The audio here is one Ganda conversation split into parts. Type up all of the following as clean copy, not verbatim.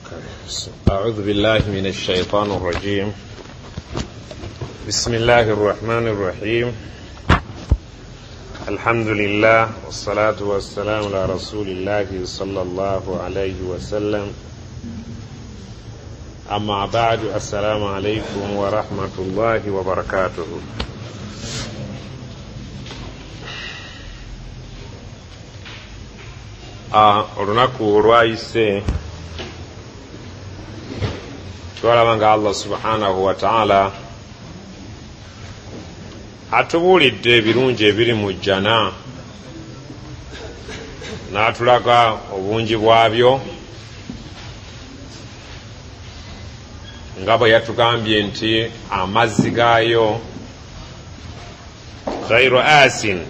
أعوذ بالله من الشيطان الرجيم. بسم الله الرحمن الرحيم. الحمد لله والصلاة والسلام على رسول الله صلى الله عليه وسلم. أما بعد، السلام عليكم ورحمة الله وبركاته. olunaku olwayise twalaba nga Allah subhanahu wa ta'ala atubuulidde ebirungi ebiri mu jjana n'atulaga obungi bwabyo, nga bwe yatugambye nti amazzi gaayo ghayru asin,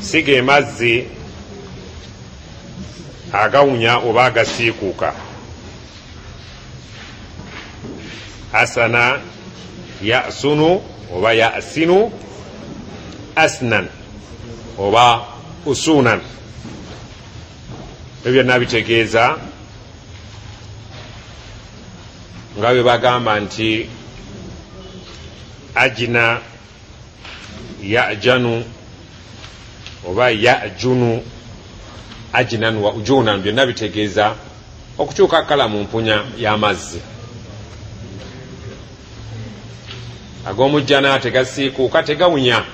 si ge mazzi agawunya oba agasiikuuka. asana yasunu oba yasinu, asnan oba usunan. ebyo byonna bitegeeza nga bwe bagamba nti ajina yajanu oba yajunu, ajinan wa ujunan, byonna bitegeeza okukyuka kala mu mpunya y'amazzi. ag'omujjana tegasiikuuka, tegawunya.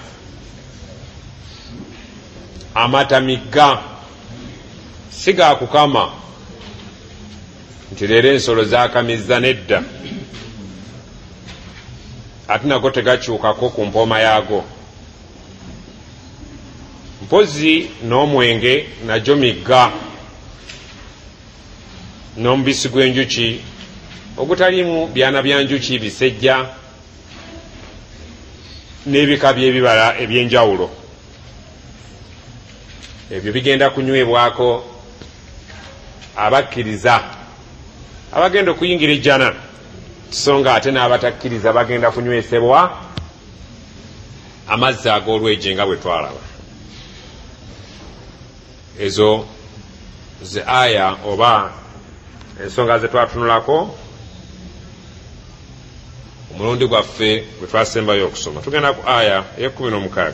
amata migga, si ga kukama nti leero ensolo zakamizza, nedda. ate nago tegakyukako ku mpooma yaago. mpozi n'omwenge nagyo migga, n'omubisi gw'enjuki ogutalimu byana bya njuki, bisejja n'ebika by'ebibala eby'enjawulo. ebyo bigenda kunywebwako abakkiriza abagenda okuyingira ejjana, so nga ate n'abatakkiriza bagenda kunywesebwa amazzi ag'olwejje nga bwe twalaba. ezo ze aya oba ensonga ze twatunulako omulundi gwaffe bwe twasembayo okusoma. tugenda ku aya e16.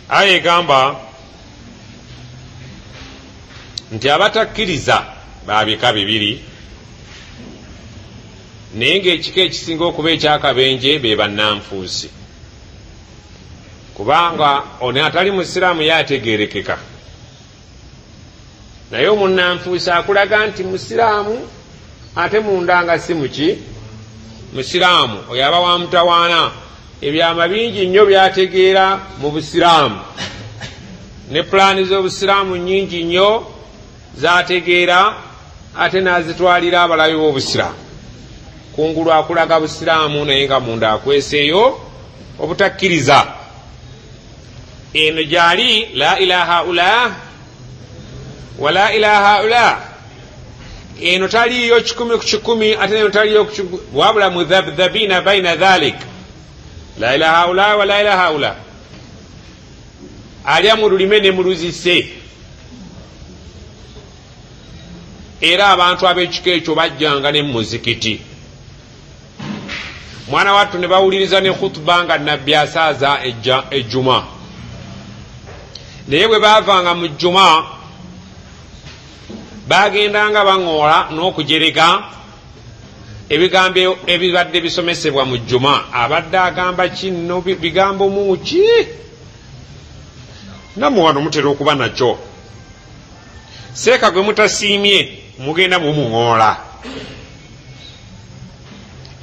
aya egamba nti abatakkiriza ba bika bibiri, naye ng'ekika ekisinga okuba ekyakabenje be bannanfuusi. kubanga ono atali musiraamu yategerekeka, naye omunnanfuusi akulaga nti musiraamu ate mundanga si muki musiraamu. oyo aba wa mutawaana. ebyama bingi nnyo byategeera mu busiraamu, ne pulaani z'obusiraamu nnyingi nnyo zategeera, ate n'azitwalira abalabi b'obusiraamu. kungulu akulaga busiraamu, naye nga munda akweseeyo obutakkiriza. eno gyali la ilaha ula wa la ilaha ula, eno taliyo 100 ku 100, ate eno taliyo wabula mudhabdhabina baina dhalik. la ilaha ula wa la ilaha ula, alya mu lulime ne mu luzise. era abantu ab'ekika ekyo bajjanga ne muzikiti. mwana wattu ne bawuliriza ne khutuba nga nabbi asaaza ejjuma. naye bwe baavanga mu jjuma bagendanga baŋoola n'okujereka ebigambo ebibadde bisomesebwa mu jjuma. abadde agamba kino bigambo muki, nammwe wano mutera okuba nakyo. seeka gwe mutasiimye mugenda mumuŋoola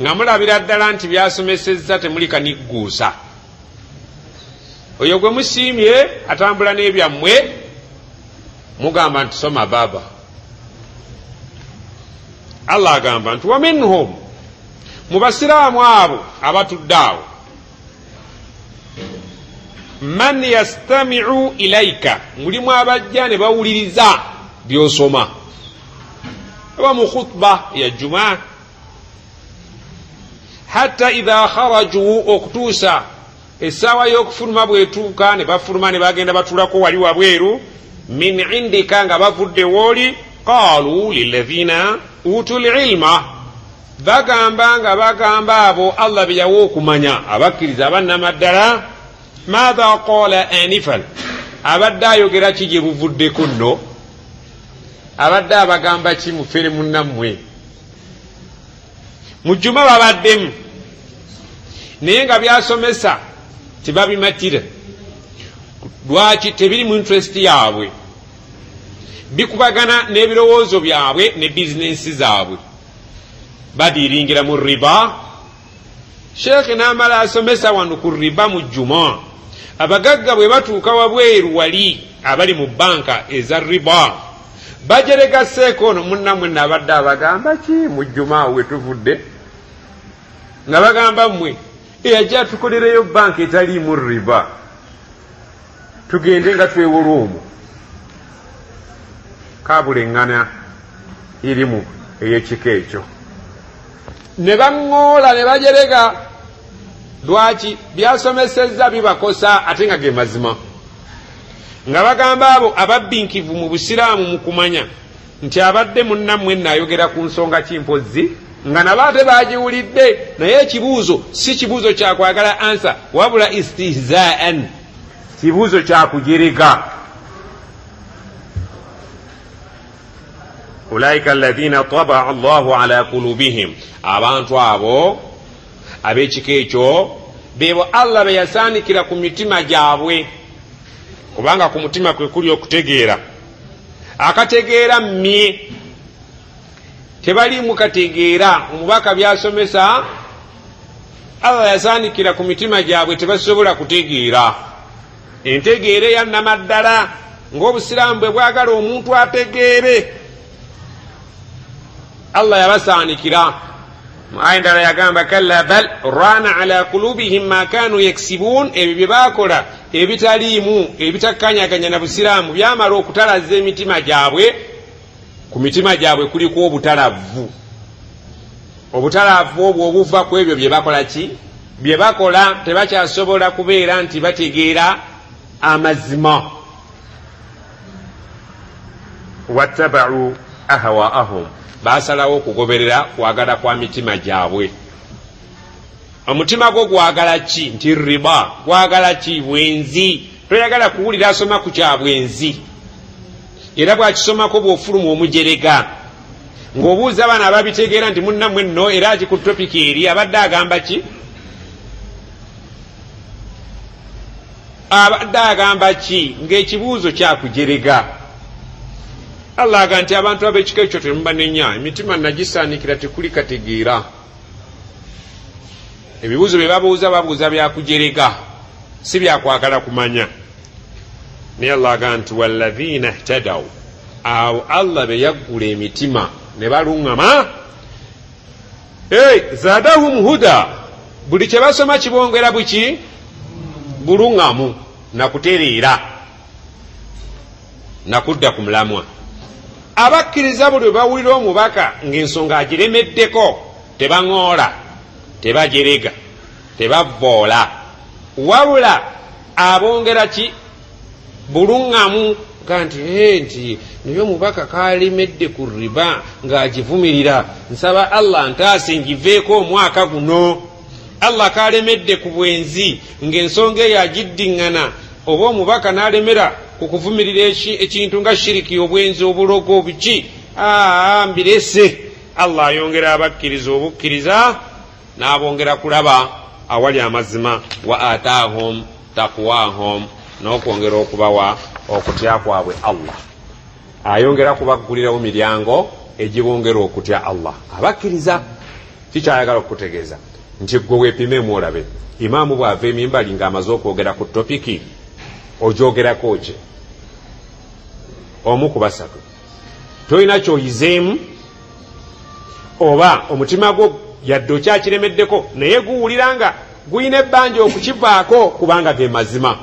nga mulabira ddala nti byasomesezza temuli kanigguusa. oyo gwe musiimye atambula n'ebyammwe, mugamba nti soma baba. Allah agamba nti waminhum, mu basiraamu abo abatudde awo, man yastami'u ilaika, mulimu abajja ne bawuliriza byosoma. aba mu khutba ya jumaa, hatta idha kharaju, okutuusa essaawa y'okufuluma bwetuuka ne bafuluma ne bagenda batulako wali wabweru, min indika nga bavudde wooli qaalu lilladhina utul ilma bagamba nga bagamba abo Allah bye yawa okumanya abakkiriza abannamaddala maatha qaala anifan abadde ayogera ki gye buvuddeko nno abadde abagamba ki mufere munnammwe mu jjuma babaddemu naye nga byasomesa tebabimatira lwaki tebiri mu interest yaabwe bikubagana n'ebirowoozo byabwe ne bizinensi zaabwe badiringira mu riba sheekhe n'amala asomesa wano ku riba mu jjuma abagagga bwe batuuka wabweru wali abali mu banka eza riba bajeregaseeko ono munnamwe nabadde abagamba ki mu jjuma we tuvudde nga bagamba mmwe eyajja tukolereyo banka etaliimu riba tugende nga twewola omwo kabuleŋŋana irimu ey'ekika ekyo ne baŋŋoola ne bajerega lwaki byasomesezza bibakosa ate nga ge mazima nga bagamba abo ababinkivu mu busiraamu mu kumanya nti abadde munnammwe naayogera ku nsonga kimpozzi nga nabo ate bagiwulidde naye ekibuuzo si kibuuzo kyakwagala ansa wabula istihzaan kibuuzo kyakujerega ulaika alladhina tabaa Allahu ala kulubihim abantu abo ab'ekika ekyo beebo Allah be yasaanikira ku mitima gyabwe kubanga ku mutima kwe kuli okutegeera akategeera mmye tebaliimu kategeera omubaka byasomesa Allah yasaanikira ku mitima gyabwe tebasobola kutegeera entegeera eyannamaddala ng'obusiraamu bwe bwagala omuntu ategeere Allah yabasaanikira aya endala yagamba kalla bal rana ala kulubihim ma kanu yaksibuun ebyo bye baakola ebitaliimu ebitakkanyaganya na busiraamu byamala okutalaza emitima gyabwe ku mitima gyabwe kuliko obutalavu obutalavu obwo obuva ku ebyo bye bakola ki bye bakola tebakyasobola kubeera nti bategeera amazima wattabau ahwaahum basalawo okugoberera kwagala kwa mitima gyabwe omutima gwo gwagala ki nti riba gwagala ki bwenzi toyagala kuwulira asoma ku kya bwenzi era bwakisomako bw'ofuluma omujerega ng'obuuza abaana ababitegeera nti munnammwe nno era ki ku topiki eri abadde agamba ki abadde agamba ki ng'ekibuuzo kyakujerega Allah aga nti abantu ab'ekika ekyo temubanenya emitima nagisaanikira tekuli kategeera ebibuuzo bye babuuza babuuza byakujerega si byakwagala kumanya naye Allah aga nti walladhina ihtadaw abo Allah be yaggula emitima ne baluŋŋama zaadahum huda buli kye basoma kibongera buki buluŋŋamu nakutereera nakudda ku mulamwa abakkiriza buli bawulira omubaka ng'ensonga agiremeddeko tebaŋoola tebajerega tebavvoola wabula abongera ki buluŋŋamu ga nti naye omubaka kalemedde ku riba ng'agivumirira nsaba Allah ntaase ngiveeko omwaka guno Allah kalemedde ku bwenzi ng'ensonga eyo agiddiŋŋana oba omubaka n'alemera kukuvumirira ekintu nga shiriki obwenzi obulogo obiki mbirese Allah ayongera abakkiriza obukkiriza n'abongera kulaba awali amazima wa ataahum taqwahum n'okwongera okubawa okutya kwabwe Allah ayongera kubaggulirawo miryango egibongera okutya Allah abakkiriza kikyayagala okutegeeza nti gwe weepimemu olabe imaamu bw'ava emimbali ng'amaze okwogera ku topiki ojogerako ki omu ku basatu tolina kyoyizeemu oba omutima gwo yadde okyakiremeddeko naye guwulira nga guyina ebbanja okukivaako kubanga ge mazima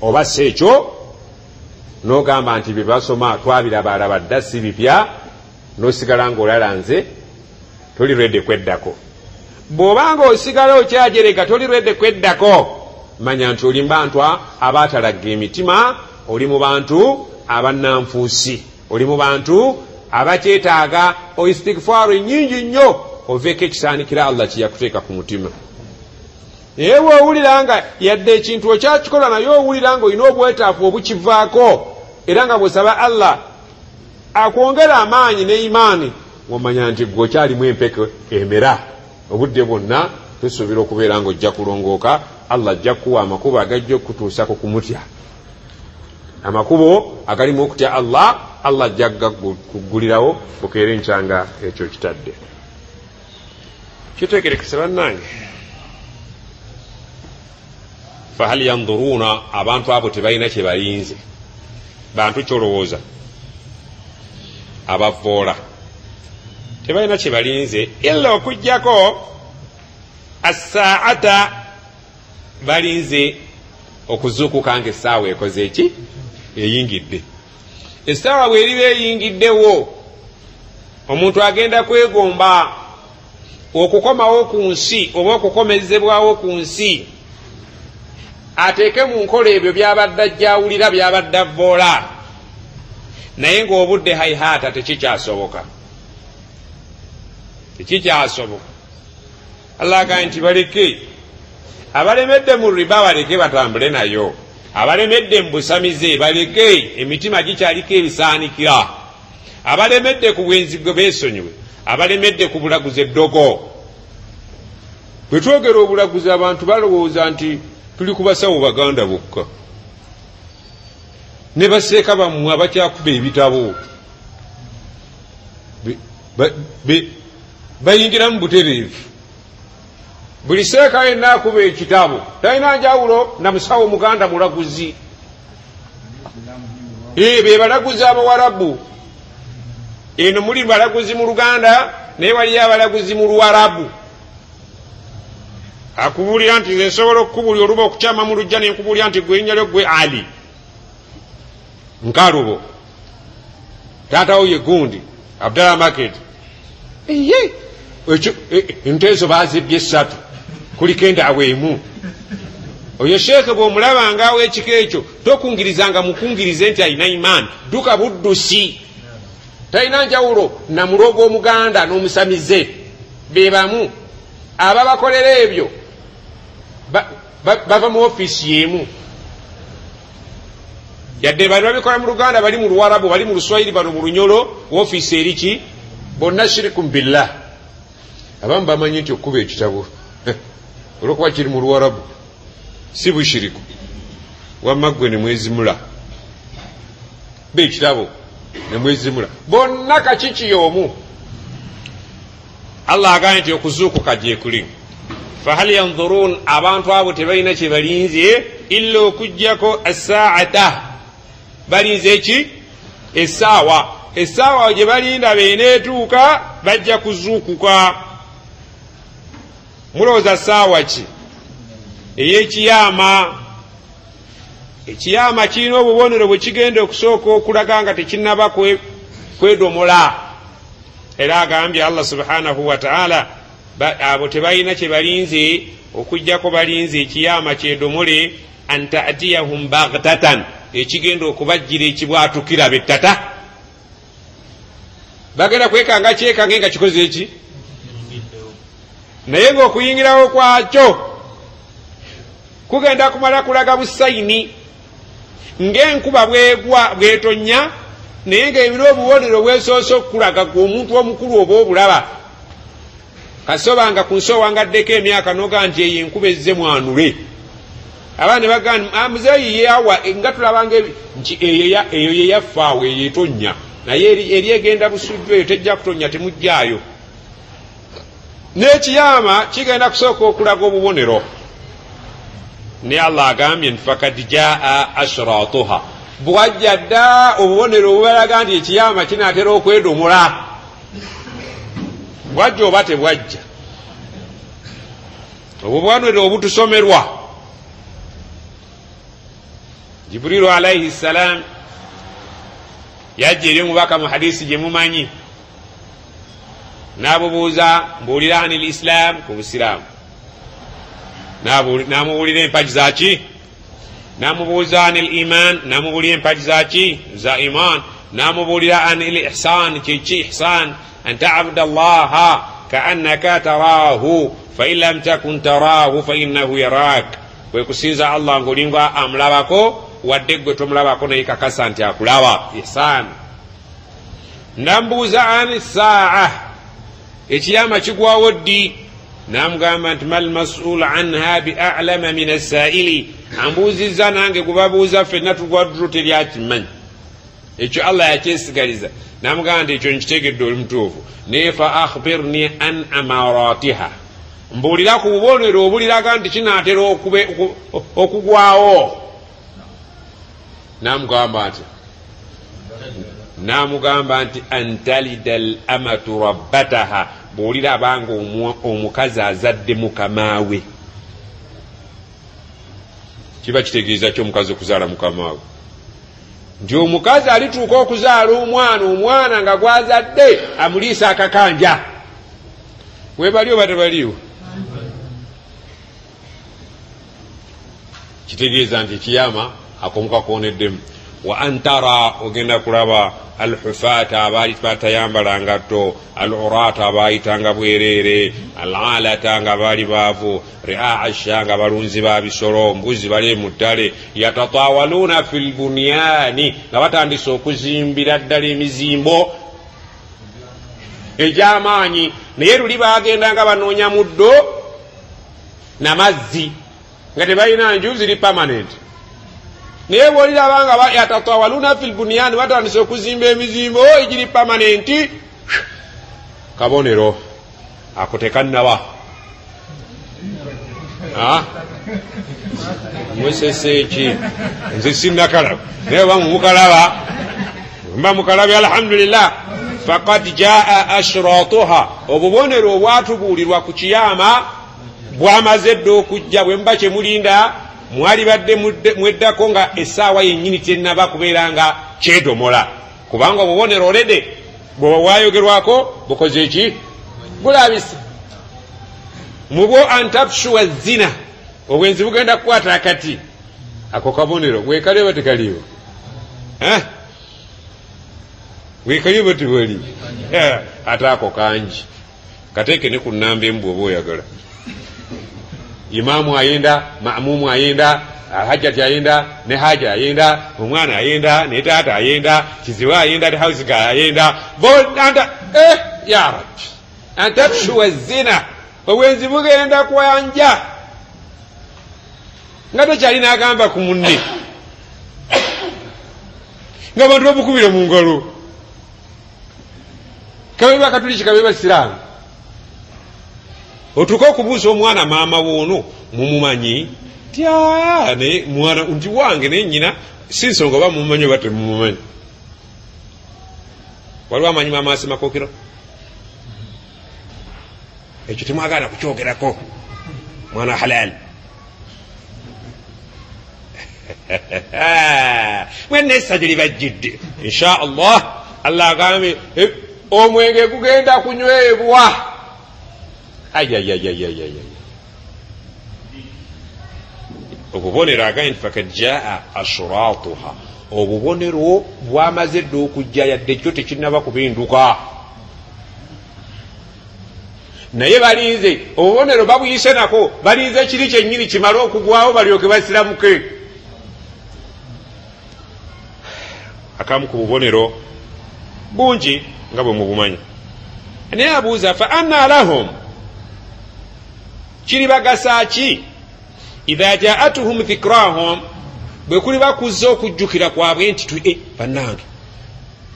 oba si ekyo n'ogamba nti bye basoma twabirabalaba dda si bipya n'osigala ng'olalanze toli lwedde kweddako bw'obanga osigala okyajerega toli lwedde kweddako manya nti oli mu bantu abaatalagga emitima oli mu bantu abannanfuusi oli mu bantu abakyetaaga istighfaaru nyingi nnyo oveeko ekisaanikira Allah kyeyakuteeka ku mutima. naye bw'owulira nga yadde ekintu okyakikola naye owulira nga olina obwetaafu obukivaako era nga bw'osaba Allah akwongera amaanyi ne imaani ng'omanya nti gwe okyalimu empeke emera obudde bwonna tusuubira okubeera nga ojja kulongooka. Allah ajja kuwa amakubo agajja okutuusako kumutya, amakubo agalimu okutya Allah ajja kuggulirawo bukeera enkyanga ekyo kitadde. kitegerekese bannange, fahal yanduruuna, abantu abo tebalina kye balinze. bantu kyolowooza abavoola tebalina kye balinze illa okujjako assaata, balinze okuzuukuka nga essaawa ekoze eki eyingidde. essaawa bweriba eyingiddewo omuntu agenda kwegomba okukomawo ku nsi oba okukomezebwawo ku nsi, ateeke mu nkola ebyo byabadde ajjawulira byabadde avoola, naye ng'obudde haihaata tekikyasoboka. Allah agambye nti baleke abalemedde mu riba baleke batambule nayo, abalemedde mu busamize baleke, emitima gikyaliko ebisaanikira, abalemedde ku bwenzi gwe beesonyiwe, abalemedde ku bulaguzi eddogo. bwe twogera obulaguzi abantu balowooza nti tuli ku basawo baganda bokka, ne baseeka bammwe abakyakuba ebitabo bayingiramu butereevu. buli seeka yenna akuba ekitabo talina njawulo na musawo muganda mulaguzi. be balaguzi abawarabu, eno muli balaguzi mu Luganda naye waliyo abalaguzi mu Luwarabu. akubulira nti nze nsobola okukubulya oluba okukyama mu lujja nenkubulya nti gwe erinnya gwe Ali Nkalubo, taatawo ye Gundi Abdallah Market. ente ezo baazibye 3 kuliko endaawo emu. oyo sheeke bw'omulabanga aw'ekiko ekyo tokungirizanga mukungirize nti alina imaani, duka buddusi. talina njawulo na mulogo omuganda n'omusamize, be bamu. ababakolera ebyo bava mu ofiisi y'emu. yadde bali babikola mu Luganda, bali mu Luwarabu, bali mu Luswayiri, bano mu Lunyolo, ofiisi eriki bonna shirikum billah. abamu bamanyi nti okuba ekitabo olwokuba kiri mu Luwarabu si bushiriku, wamma gwe ne mwezimula be ekitabo ne mwezimula bonna kakiki y'omu. Allah agambye nti okuzuukuka gye kuli. fahal yanduruun, abantu abo tebalina kye balinze illa okujjako assaata, balinze eki essaawa. essaawa gye balinda beeneetuuka bajja kuzuukuka. mulowooza ssaawa ki? ey'ekiyama. ekiyama kirina obubonero bwe kigenda okusooka okulaga nga tekinnaba kwedomola. era agambye Allah subhanahu wa ta'ala abo tebalina kye balinze okujjako balinze ekiyama kyedomole, an ta'tiyahum baghtatan, ekigenda okubajjira ekibwatukira bettata. bagenda kwekanga kyekange nga kikoze eki, naye ng'okuyingirawo kwakyo kugenda kumala kulaga busayini ng'enkuba bwegwa bwetonya, naye ng'ebiro obubonero bwesoose okulaga gwe omuntu omukulu oba obulaba. kasoba nga ku nsi owangaddeko emyaka noga nti eyo enkuba ezze mwanule, abaana ne bagamba muzeeyi yeawa nga tulabanga nti eyo yeyafaawo eyo etonya, naye eri egenda busujju eyo tejja kutonya, temujjaayo. n'ekiyama kigenda kusooka okulaga obubonero. ne Allah agambye nti fakad jaa ashratuha, bwajja dda obubonero obubalaga nti ekiyama kinaatera okwedomola. bwajja oba tebwajja, obubonero obutusomerwa. Jibrilu alayhi salam yajja eri omubaka mu hadisi gye mumanyi, n'abubuuza mbuulira anil islam, ku busiraamu. n'amubuulira empagi zaki namubuuza anil iman namubulira empagi zaki za iman namubulira anil ihsan kiki ihsan an ta'budu allaha kaannaka tarahu fain lam takun tarahu fainnahu yarak kwe kusinza allah ngaolinga amulabako wadde gwe tomulabako naye kakasa nti akulaba ihsan nambuuza ani saa ekiyama kigwawo ddi namugamba nti mal mas'ul anha bi'alama min as-sa'ili ambuuzizza nange gubabuuza ffenna tugwaddulo teryakimanyi ekyo allah yakyesigaliza namugamba nti ekyo nkitegedde oli mutuufu naye fa akhbirni an amaratiha mbuulira ku bubonero obuliraga nti kinaatera okugwawo namugamba nti antalida al amatu rabbataha bwolira abanga omukazi azadde mukamaawe kiba kitegeeza ki omukazi okuzaala mukamaawe nti omukazi alituuka okuzaala omwana nga gwazadde amuliisa akakanja webaliwo batebaliwo kitegeeza nti kiyama akomuka koneddemu wa antara ogenda kulaba alhufata abaali batayambala ngatto alurata abaayitanga bwerere alalata nga baali baavu riaasha nga balunzi ba bisolo mbuzi bali mu ttale yatatawaluna fi lbunyani nga batandise okuzimbira ddala emizimbo egy'amaanyi naye luli bagendanga banoonya muddo namazzi nga tebalina nju ziri permanent naye bwolirabanga yatatawaluna fi lbunyani batandise okuzimba emizimbo egiri permanenti kabonero ako tekannaba mwesese eki nze sinnakalaba naye oba mumukalaba mba mukalabi alhamdulillah faqad jaa ashratuha obubonero obwatubuulirwa ku kiyama bwamaze dde okujja bwe muba kyemulinda mwali badde mweddako nga essaawa yennyini tennaba kubeera nga kyedomola kubanga obubonero olede bwe bwayogerwako bukoze eki bulabise mubwo antapshuwa zina obwenzi bugenda kukwata akati ako kabonero bwekaliwo batekaliwo bwekaliwo batibali ate ako kangi kateeke ne ku nnamba emu bwoba oyagala imamu ayenda mamumu ayenda hajjati ayenda ne haja ayenda omwana ayenda ne taata ayenda kiziwa ayenda ne house guy ayenda bonanda ya rabbi antapshuwa zina obwenzi bugenda kwanja nga tokyalina agamba ku munne nga bantu babukubire mu ngalo kabe bakatuliki kabe basiraamu otuuka okubuuza omwana maama woono mumumanyi tyane mwana nti wange naye nyina si nsonga oba mumumanyi oba temumumanyi waliwo amanyi maama asemakokero ekyo temwagala kukyogerako mwana halal mwene essajja libajjidde insha allah allah agambe omwenge gugenda kunywebwa obubonero agaye nti fakad jaa ashratuha obubonero bwamaze dde okujja yadde kyo tekinaba kubinduka naye balinze obubonero babuyise nako balinze kiri kyennyini kimale okugwawo balyoke basiramuke akamu ku bubonero bungi nga bwe mubumanyi naye abuuza fa anna lahum kiri bagasa ki idha jaatuhum dhikrahum bwe kuli bakuzza okujjukira kwabwe nti bannange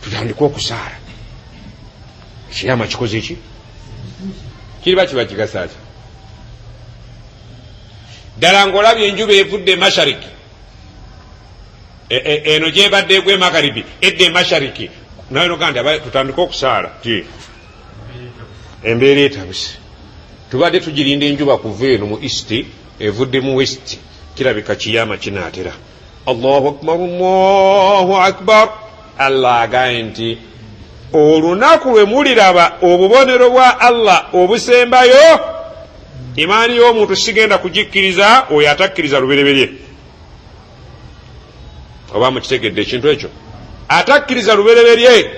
tutandika okusaala ekiyama kikoze eki kiriba kiba kigasa ki ddala ng'olabye enjuba evudde mashariki eno gyebadde egwe magaribi edde mashariki naye noganda tutandika okusaala ki embeera etabuse tubadde tugirinda enjuba kuva eno mu east evudde mu west kirabika kiyama kinaatera allahu akbar allahu akbar allah agaye nti olunaku lwe muliraba obubonero bwa allah obusembayo imaani y'omuntu sigenda kugikkiriza oyo atakkiriza lubereberye oba mukitegedde ekintu ekyo atakkiriza lubereberye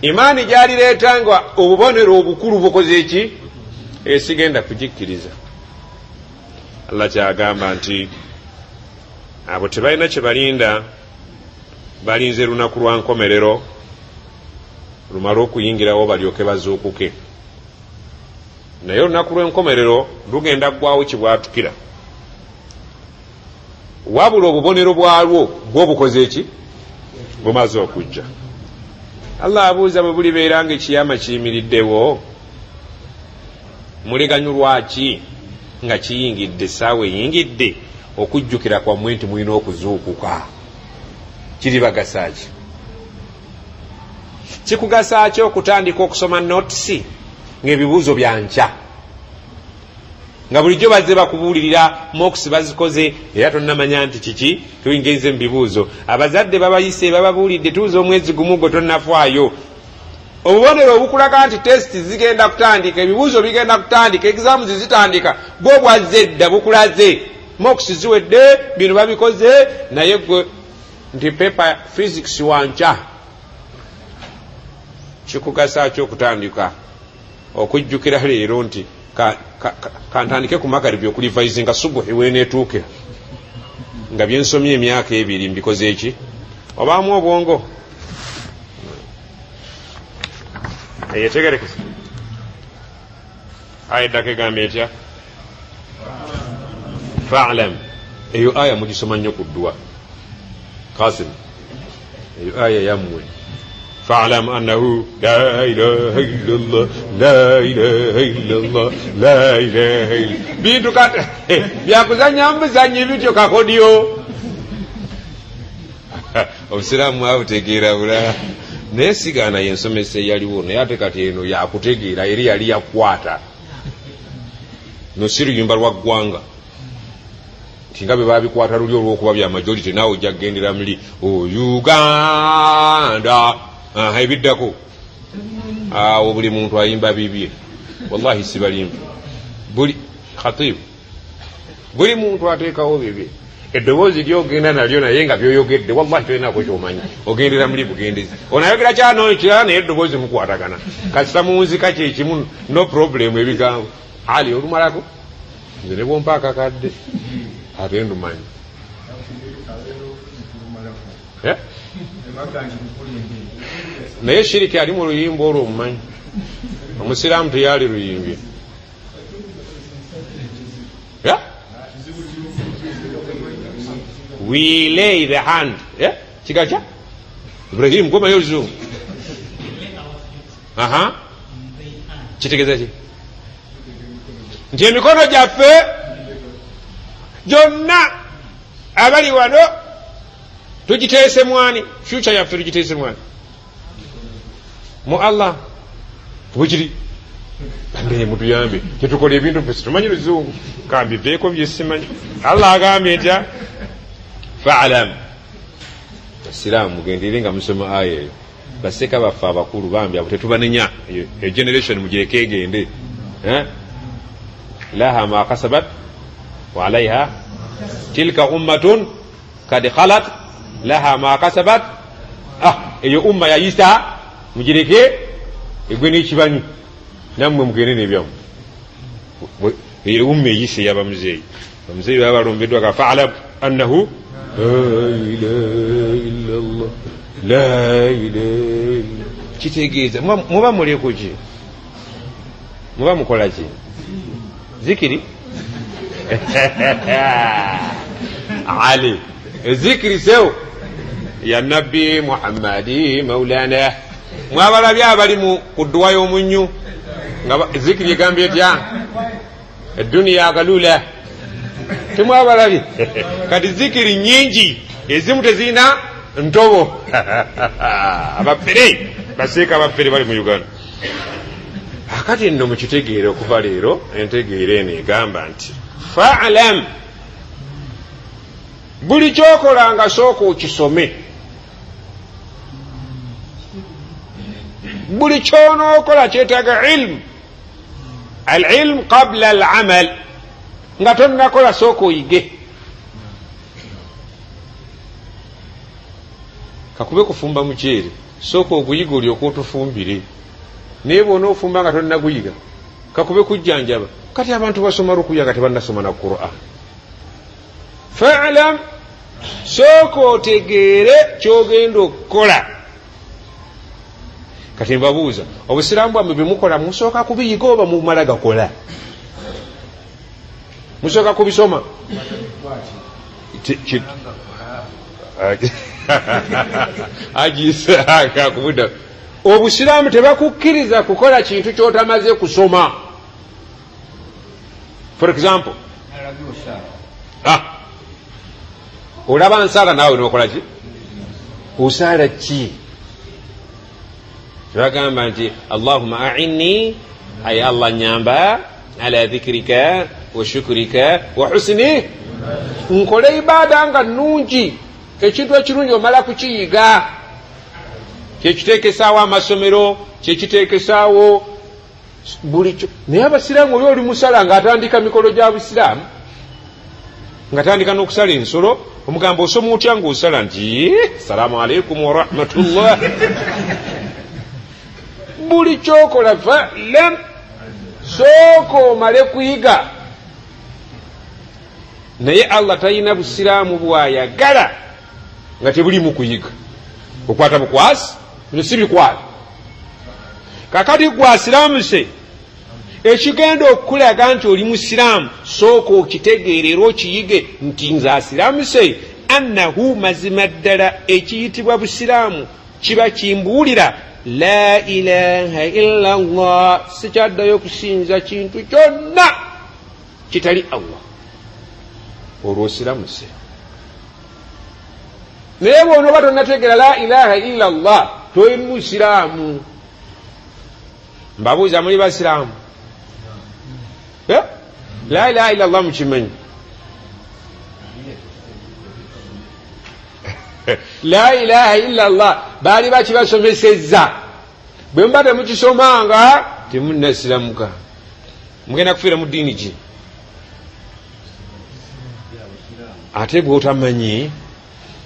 imaani gyalireetanga obubonero obukulu bukoze eki esigenda kugikkiriza. Allah kyagamba nti abo tebalina kye balinda, balinze lunaku lwa nkomerero lumala okuyingirawo balyoke bazuukuke. naye olunaku lw'enkomerero lugenda ggwawo kibwatukira, wabula obubonero bwalwo bwobukoze eki bumaze okujja. Allah abuuza bwe bulibeera nga ekiyama kiyimiriddewo muleganyulwa ki nga kiyingidde essaawa eyingidde okujjukira kwammwe nti mulina okuzuukuka, kiribagasa ki? Kikugasa ki okutandika okusoma notisi ng'ebibuuzo bya nkya nga bulijjo bazze bakubuulirira mokisi bazikoze era tonnamanya nti kiki tuyingize mu bibuuzo. Abazadde babayise bababuulidde tuuza omwezi gumu gwe tonnafaayo. Obubonero obukulaga nti tesiti zigenda kutandika, ebibuuzo bigenda kutandika, examu zitandika, gwe bwazze dda bukulaze mokisi ziwedde, bino babikoze, naye gwe nti pepa physics wankya. Kikugasa ki okutandika okujjukira leero nti kantandike ku makaribi okulivaizinga subuhi weneetuukira nga byensomye emyaka 2 mbikoze eki? Obaamu obwongo eyetegerekesa aya eddaka egambye etya? Fa'lam. Eyo aya mugisoma nnyo ku ddwa Qasim, eyo aya yammwe. فاعلم أنه لا إله إلا الله لا إله إلا الله لا إله إلا bintu kati byakuzanya muzanyi bityo kakodiyo obusiraamu abutegeera bulala naye sigana yensomesa eyaliwo naye ate kati eno yakutegeera eri yali yakwata nosiruyimba lwa ggwanga nti nga bwe babikwata luli olw'okuba bya majority naawe ojja kugendera muli Uganda ebiddako awo buli muntu ayimba bibye. Wallahi sibalimba buli khatibu, buli muntu ateekawo bibye. Eddoboozi lyogenda nalyo naye nga byoyogedde wallahi tolinako kyomanyi, ogendera muli bugendezi. Onayogera kyano kirala naye eddoboozi mukwatagana kasita munzika kyekimu, no problem ebigambo. Ali olumalako nze ne bwompa akakadde ate ndumanyi naye shiriki ali mu luyimba olwo omumanyi. Omusiraamu teyali luyimbye. We lay the hand. Kigacha Ibrahim goma yozungu. Kitegeeza ki? Nti emikono gyaffe gyonna abali wano tugiteese mwani, future yaffe tugiteese mwani mu Allah bwekiri. Mbere mutuyambe tetukola ebintu ffe situmanyi luzungu kambiveeko byesimanyi. Allah agambye ntya fa'lam. Basiraamu mugendere nga musoma aya eyo. Baseka baffe abakulu bambi abo tetubanenya eyo generation mugireke egende. Laha ma kasabat wa alaiha tilka ummatun kad khalat laha ma kasabat. Eyo umma ya Isa mugireke egwe n'ekibanyi nammwe mugende n'ebyamu. Umma eyise yaba muzeeyi, omuzeeyi baba balombeddwa ka fa'lam annahu la ilaha illa Allah la ilaha. Kitegeeza muba muleko ki? Muba mukola ki? Zikiri Ali zikiri sewo ya Nabbi Muhammadi Maulana. Mwabalabye abali mu kudduwa y'omunnyu nga zikiri egambye etya? Edduniya galula. Temwabalabye kati zikiri nyingi, ezimu tezirina ntobo. Abafere baseeka abafere bali mu Uganda. Akati nno mukitegeere okuva leero entegeere eno egamba nti fa'lam. Buli kyokola nga sooka okisome. Buli kyonookola kyetaaga ilmu. Al-ilmu qabla al-amal. Nga tonnakola sooka oyige. kakube kufumba muceere sooka oguyiga olyoka otufumbire naye bwona ofumba nga tonnaguyiga kakube kujjanjaba kati abantu basoma rukuya nga tebannasoma na Qur'an. Fa'lam, sooka otegeere kyogenda okukola. Kati mbabuuza obusiraamu bwammwe bwe mukola musooka kubiyiga oba mumala gakola? Musooka kubisoma? Agisaaka kubuda obusiraamu tebakukkiriza kukola kintu kyotamaze kusoma. For example, olaba nsala naawe nokola ki? Osala ki? Bagamba nti Allahumma a'inni, ay Allah nyamba, ala dhikrika wa shukrika wa husni, nkole ibada nga nnungi, ekintu ekirungi omala kukiyiga. Kyekiteekesaawo amasomero, kyekiteekesaawo bulikyo. Naye abasiraamu oli musala ng'atandika mikolo gya busiraamu, ng'atandika n'okusala ensolo, omugamba osoma otya ng'osala nti salaamu alaikum wa rahmatullah. Buli kyokola fa'lam, sooka omale kuyiga. Naye Allah talina busiraamu bwayagala nga tebuli mu kuyiga. Okwata bukwasi bino si bikwata. Kakati gwasiraamuse ekigenda okukulaga nti oli musiraamu sooka okitegeere era okiyige nti nze asiraamuse annahu mazima ddala ekiyitibwa busiraamu kiba kimbuulira la ilaha illa Allah, sikyaddayo kusinza kintu kyonna kitali Allah. Olwo osiramuse. Naye bw'onooba tonnategeera la ilaha illa Allah toyi musiraamu. Mbabuuza muli basiraamu? La ilaha illa Allah mukimanyi? La ilaha illa Allah baali bakibasomesezza. Bwe mba temukisomanga temunnasiramuka. Mugenda kufiira mu ddiini ki? Ate bw'otamanyi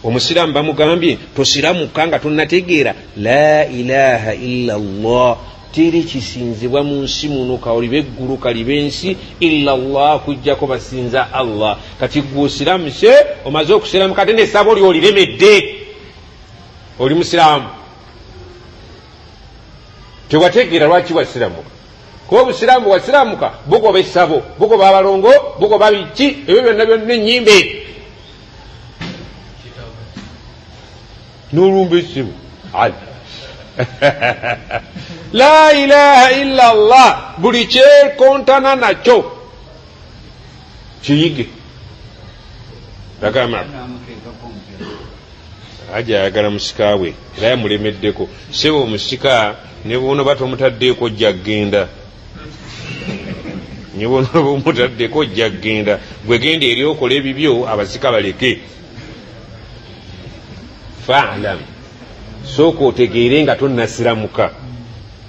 omusiraamu bamugambye tosiramuka nga tonnategeera la ilaha illa Allah, teri kisinzibwa mu nsi muno kawulibe eggulu kalibe ensi illa Allah, kujjako basinza Allah. Kati gwe osiramuse omaze okusiramuka ate n'essabo lyo oliremedde, oli musiraamu. Tewategeera lwaki wasiramuka. Kuba obusiraamu wasiramuka bugoba essabo, bugoba abalongo, bugoba biki, ebyo byonna byonna ennyimbe. N'olumba essimu la ilaha illa Allah, buli kyekontana nakyo kiyige. Agamba aja ayagala musikaawe era yamulemeddeko. Sebe omusika ne bw'onooba tomutaddeeko ojja kgenda. Ne bw'onooba omutaddeko ojja kgenda. Gwe genda eri okola ebibyo abasika baleke. Fa'lam, sooka otegeere nga tonnasiramuka.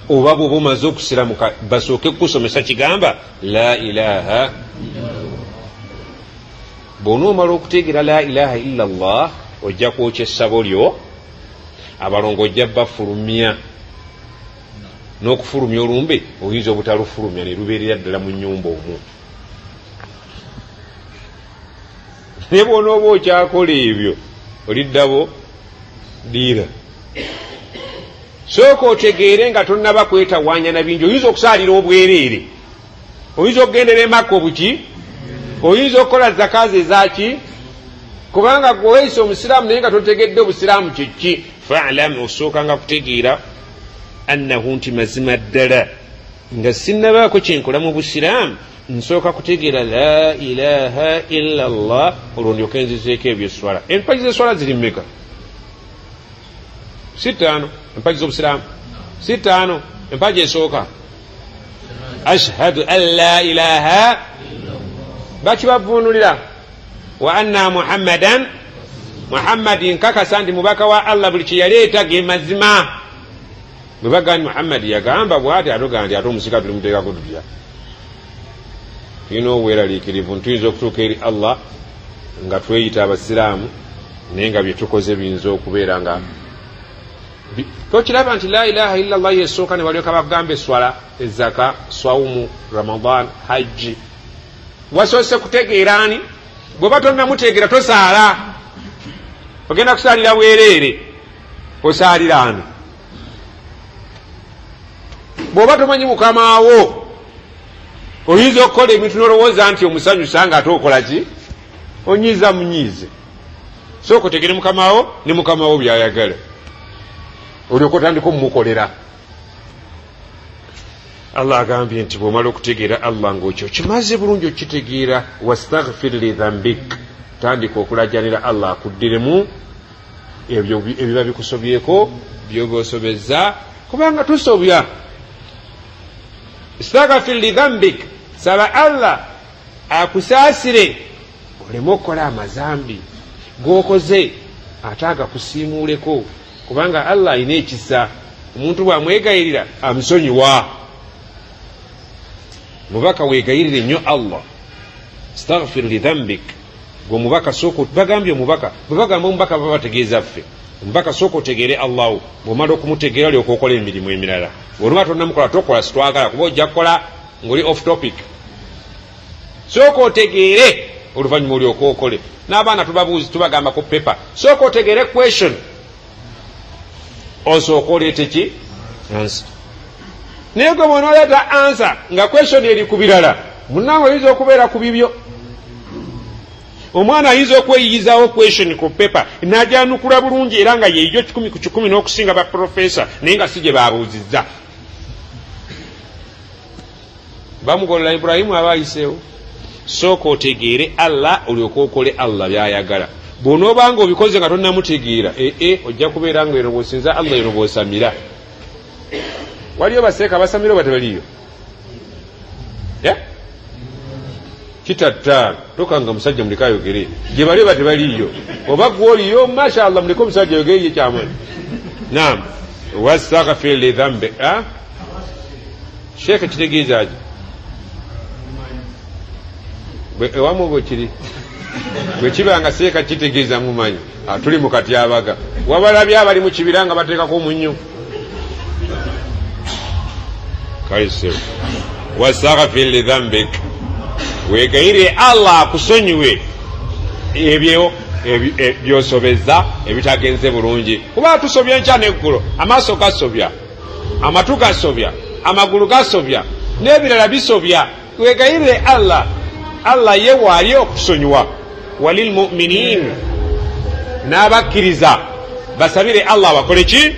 Oba bw'oba omaze okusiramuka basooke kukusomesa kigamba la ilaha. Bw'onoomala okutegeera la ilaha illa Allah ojja kwokya essabo lyo, abalongo ojja bafulumya. N'okufulumya olumbe oyinza obutalufulumya ne lubeerera ddala mu nnyumba omwo. Naye bw'onooba okyakola ebyo oliddabo dira. Sooka otegeere nga tonnaba kwetawaanya na bingi. Oyinza okusaalira obwereere, oyinza okugendera emaka obuki, oyinza okukola zakazi ezaki, kubanga gweweeyisa omusiraamu naye nga totegedde obusiraamu kyeki. Fa'lam, osookanga kutegeera annahu nti mazima ddala nga sinnabaako kyenkola mu busiraamu nsooka kutegeera la ilaha illa Allah, olwo ndyoke nzizeeko ebyo eswala. Empagi z'eswala ziri mmeka? 5. Empagi z'obusiraamu 5. Empagi esooka ashhadu an la ilaha, bakibavvuunulira wa anna muhammadan, Muhammadi nkakasa nti mubaka wa Allah, buli kyeyaleeta ge mazima. Bwe bagamba Muhammadi yagamba bw'ati atoga nti ate omusika tulimuteekako tutya. Tulina obweraliikirivu ntuyinza okutuuka eri Allah nga tweyita abasiraamu naye nga bye tukoze biyinza okubeera nga tokiraba nti la ilaha illa allah yesooka ne balyoka bagambe swala ezaka swaumu ramadan hajji wasoose kutegeera ani bw'oba tonnamutegeera tosaala ogenda kusaalira bwereere osaalira ani bw'oba tomanyi mukamaawo oyinza okukola ebintu nolowooza nti omusanyusa nga ate okola ki onyiiza munyiize sooka otegere mukamaawo ne mukamaawo byayagala olyoka otandika omumukolera allah agambye nti bw'omala okutegeera allah ngaokyo kimaze bulungi okitegeera wastaghfir li dhambik tandika okulajanira allah akuddiremu ebyo ebiba bikusobyeko byoba osobezza kubanga tusobya istaghfir li dhambik saba allah akusaasire oleme okukola amazambi g'okoze ate agakusiimuuleko kubanga allah alina ekisa omuntu bw'amwegayirira amusonyiwa mubaka weegayirire nnyo allah staghfir li dhambik gweomubaka sooka bagambye omubaka bwe bagamba omubaka baba bategeeza ffe omubaka sooka otegeere allahu bw'omala okumutegeera olyoka okola emirimu emirala oluma tonnamukola tokola sitwagala kuba ojja kukola ng'oli off topic sooka otegeere oluvannyuma olyoka okole n'abaana tubagamba ku pepa sooka otegeere question osooka oleete ki answer naye gwe bw'onooleeta answer nga question eri ku birala munnange oyinza okubeera ku bibyo omwana ayinza okweyiyizaawo question ku pepa n'ajanukula bulungi era nga yeeyo 100 ku 100 n'okusinga baprofesa naye nga si gye babuuzizza bamugolola ibulayimu aba ayiseewo sooka otegeere allah olyoka okole allah byayagala bw'onoobanga obikoze nga tonnamutegeera ojja kubeera nga eno bw'osinza allah eno bw'osamira waliyo baseeka basamira oba tebaliyo kitatta tokanga musajja muleka ayogere gye bali oba tebaliyo oba gwoliyo mashallah muleke omusajja ayogere ye kyamani nam wastaghfir li dhanbi sheekh kitegeeza ki ewamu bwe kiri bwe kiba nga seeka kitegeeza mumanyi tuli mu katyabaga wabalabye abali mu kibira nga bateekako omunnyo kaise wastaghfir li dhambik weegayire allah akusonyiwe ebyo byosobeza ebitagenze bulungi kuba tusobya enkya n'eggulo amaaso gasobya amatu gasobya amagulu gasobya n'ebirala bisobya weegayire allah allah ye waali okusonyiwa walilmuminin n'abakkiriza basabire allah bakole ki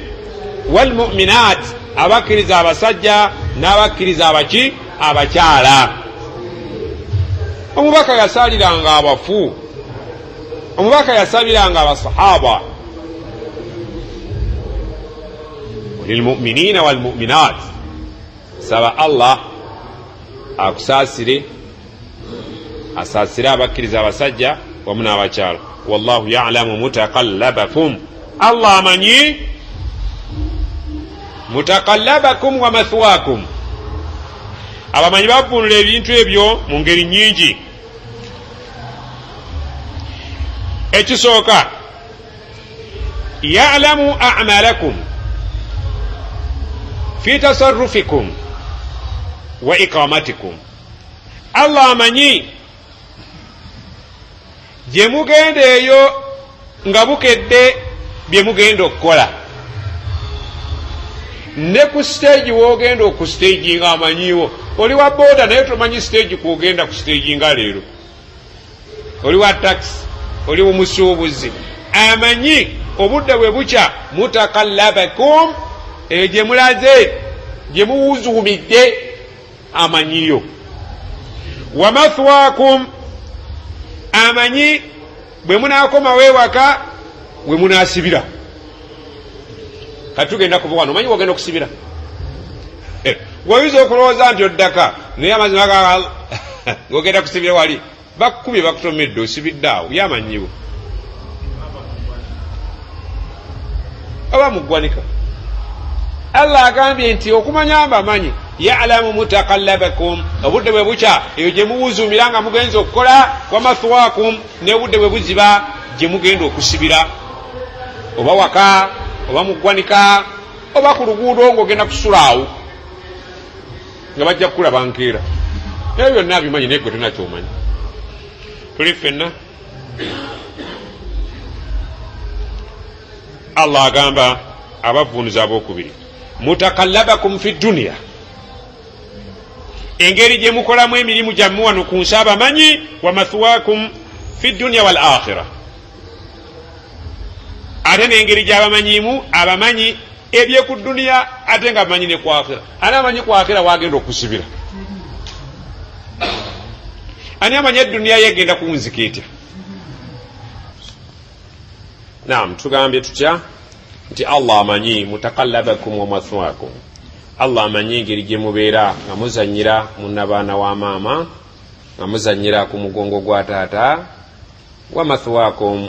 walmuminat abakkiriza abasajja n'abakkiriza abaki abakyala omubaka yasaaliranga abafu omubaka yasabiranga abasahaba lilmuminina walmuminat saba allah akusaasire asaasire abakkiriza abasajja wamu n'abakyala wallahu ya'lamu mutaqallabakum allah amanyi mutaqallabakum wa mathwakum abamanyi bavunula ebintu ebyo mu ngeri nnyingi ekisooka ya'lamu a'malakum fi tasarrufikum wa iqamatikum allah amanyi gye mugenda eyo nga bukedde bye mugenda okukola ne ku stage woogenda okustaginga amanyiwo oli wa booda naye tomanyi stage kuogenda ku staginga leero oli wa taxi oli omusuubuzi amanyi obudde bwe bukya mutakallabakum eyo gye mulaze gye muwuzuumidde amanyiyo wa mathwakum amanyi bwe munaakomawo ewaka we munaasibira kati tugenda kuva wano omanyi wogenda okusibira wayinza okulowooza nti oddaka naye amazima ng'ogenda kusibira wali bakukubye bakutomedde osibidde awo yamanyiwo oba muggwanika allah agambye nti okumanya mbamanyi ya'lamu mutaqallabakum obudde bwe bukya eyo gye muwuzuumira nga mugenza okukola wa mathwakum n'obudde bwe buziba gye mugenda okusibira oba waka oba muggwanika oba ku luguudo ng'ogenda kusulaawo nga bajja kukulaba nkeera ebyo byonna abimanyi naye gwe tolina kyomanyi tuli ffenna Allah agamba abavvuunuza ab'okubiri mutakallabakum fi dunya engeri gye mukolamu emirimu gyammwe wano ku nsi abamanyi wa mathwakum fi dunya wal akhira ate n'engeri gy'abamanyimu abamanyi ebyeku duniya ate nga bamanyi ne ku akhira ani amanyi ku akhira wagenda okusibira ani amanyi eduniya yegenda kunzika etya naam tugambye tutya nti Allah amanyi mutakallabakum wa mathwakum Allah amanyi engeri gye mubeera nga muzanyira munnabaana wa maama nga muzanyira ku mugongo gwa taata wa mathwakum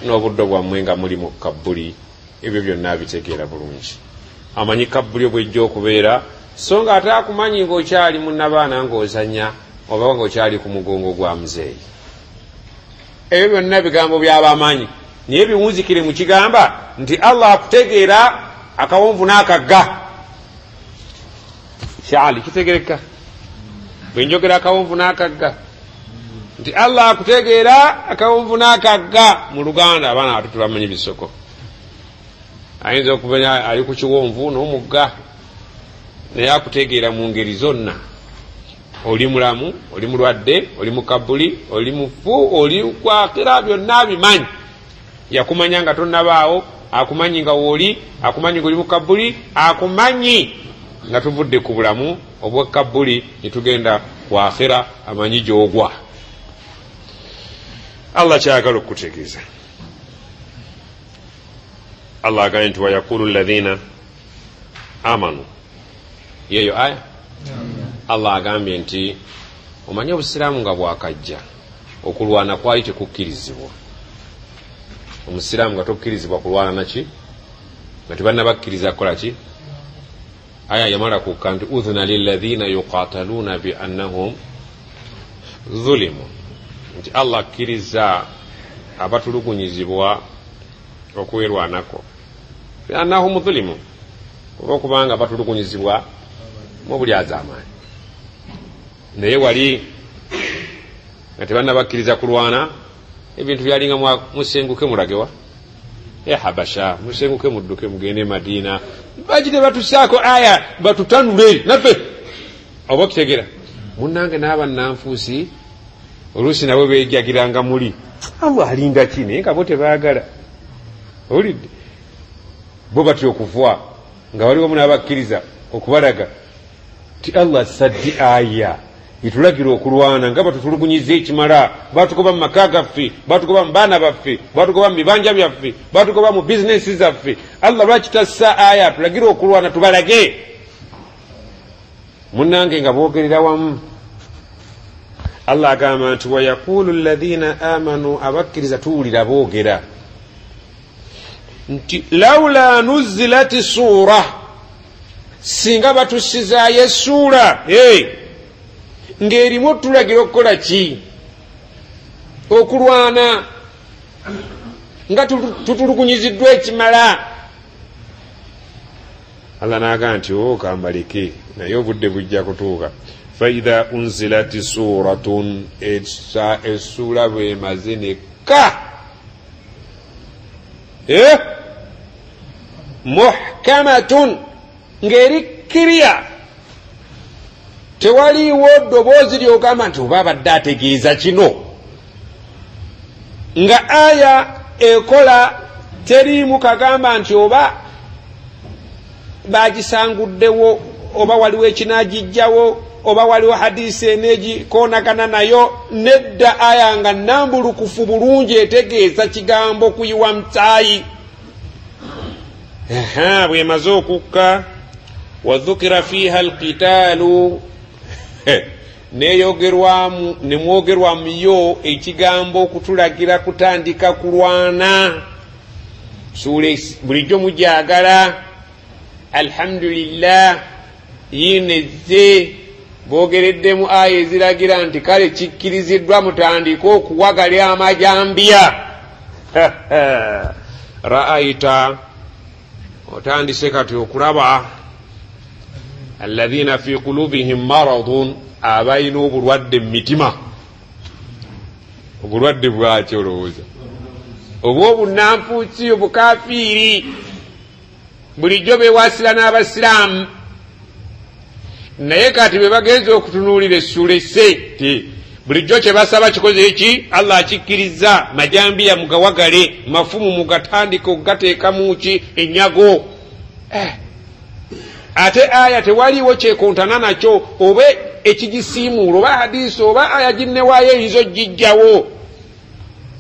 n'obuddo bwammwe nga muli mu kabbuli ebyo byonna abitegeera bulungi amanyi kabbuli bwejja okubeera so nga ate akumanyi ng'okyali munnabaana ng'ozanya oba ng'okyali ku mugongo gwa muzeeyi ebyo byonna bigambo by'abamanyi naye biwunzikire mu kigamba nti Allah akutegeera akawonvu n'akagga kyali kitegereka bwe njogera akawonvu n'akagga nti Allah akutegeera akawonvu n'akagga mu Luganda abaana ate tubamanyi bisoko ayinza okubanya ali ku kiwonvu n'omugga naye akutegeera mu ngeri zonna oli mulamu oli mulwadde oli mu kabbuli oli mufu oli kwakira byonna bimanyi yakumanya nga tonnabaawo akumanyi nga wooli akumanyi nga oli mu kabbuli akumanyi nga tuvudde ku bulamu obw'ekabbuli ne tugenda ku akhira amanyi gy'ogwa Allah kyagala okutegeeza Allah agambye nti wayaqulu alladhina amanu yeyo aya Allah agambye nti omanye obusiraamu nga bwakajja okulwana kwali tekukkirizibwa omusiraamu nga tokkirizibwa kulwana naki nga tebannabakiriza kukola ki aya yamala kukka nti udhina lilladhina yuqataluuna bi annahum dhulimu nti Allah akkiriza abatulugunyizibwa okwerwanako bi annahum dhulimu olwokubanga batulugunyizibwa mu buli azaamaanyi naye wali nga tebannabakkiriza kulwana ebintu byalinga musenguke mulagewa habasha musenguke mudduke mugende Madina bajide batusaako aya batutanule naffe oba kitegera munnange n'aba nanfuusi oluusi nabo beejagiranga muli Allah alinda ki naye nga bo tebaagala owulidde bo batya okuva nga waliwo munaabakkiriza okubalaga ti Allah saddi aya itulagira okulwana nga batutulugunyiza ekimala batugoba mu maka gaffe batugoba mu baana baffe batugoba mu bibanja byaffe batugoba mu bizinesi zaffe Allah lwaki tassa aya tulagira okulwana tubalage munnange nga boogerera wamu Allah agamba nti wayaqulu alladhina amanu abakkiriza tuwulira boogera nti lawla nuzilati suura singa batussizaayo essuula ng'erimu tulagira okukola ki okulwana nga tutulugunyiziddwa ekimala Allah n'agamba nti kambaleke naye obudde bujja kutuuka faidha unzilati suratun essuula bwemaze nekka muhkamatun ng'eri kiriya tewaliwo ddoboozi lyogamba nti oba abadde ategeeza kino nga aya ekola teriimu kagamba nti oba bagisanguddewo oba waliwo ekinaagijjawo oba waliwo hadisi eneegikoonagana nayo nedda aya nga nambulukufu bulungi etegeeza kigambo kuyiwa mutaayi bwemaze okukka wadhukira fiha alqitaalu neyogerwamu nemwogerwamu yo ekigambo okutulagira kutandika kulwana sule bulijjo mujagala alhamdulillah yineze bogereddemu aya eziragira nti kale kikkiriziddwa mutandika okuwagala amajambya ra'aita otandise kati okulaba alladhina fi qulubihim maradun abayina obulwadde mu mitima. Obulwadde bwaki olowooza? Obwo obunanfuusi obukafiiri bulijjo bewaasira n'abasiraamu naye kati bwe bagenza okutunuulira essula esseete bulijjo kye basaba kikoze eki Allah akikkiriza majambiya mugawagale mafumu mugatandika okugateeka muki ennyago. Ate aya tewaliwo kyekontana nakyo oba ekigisiimuula oba hadisi oba aya ginnewaayo eyinza ogijjawo.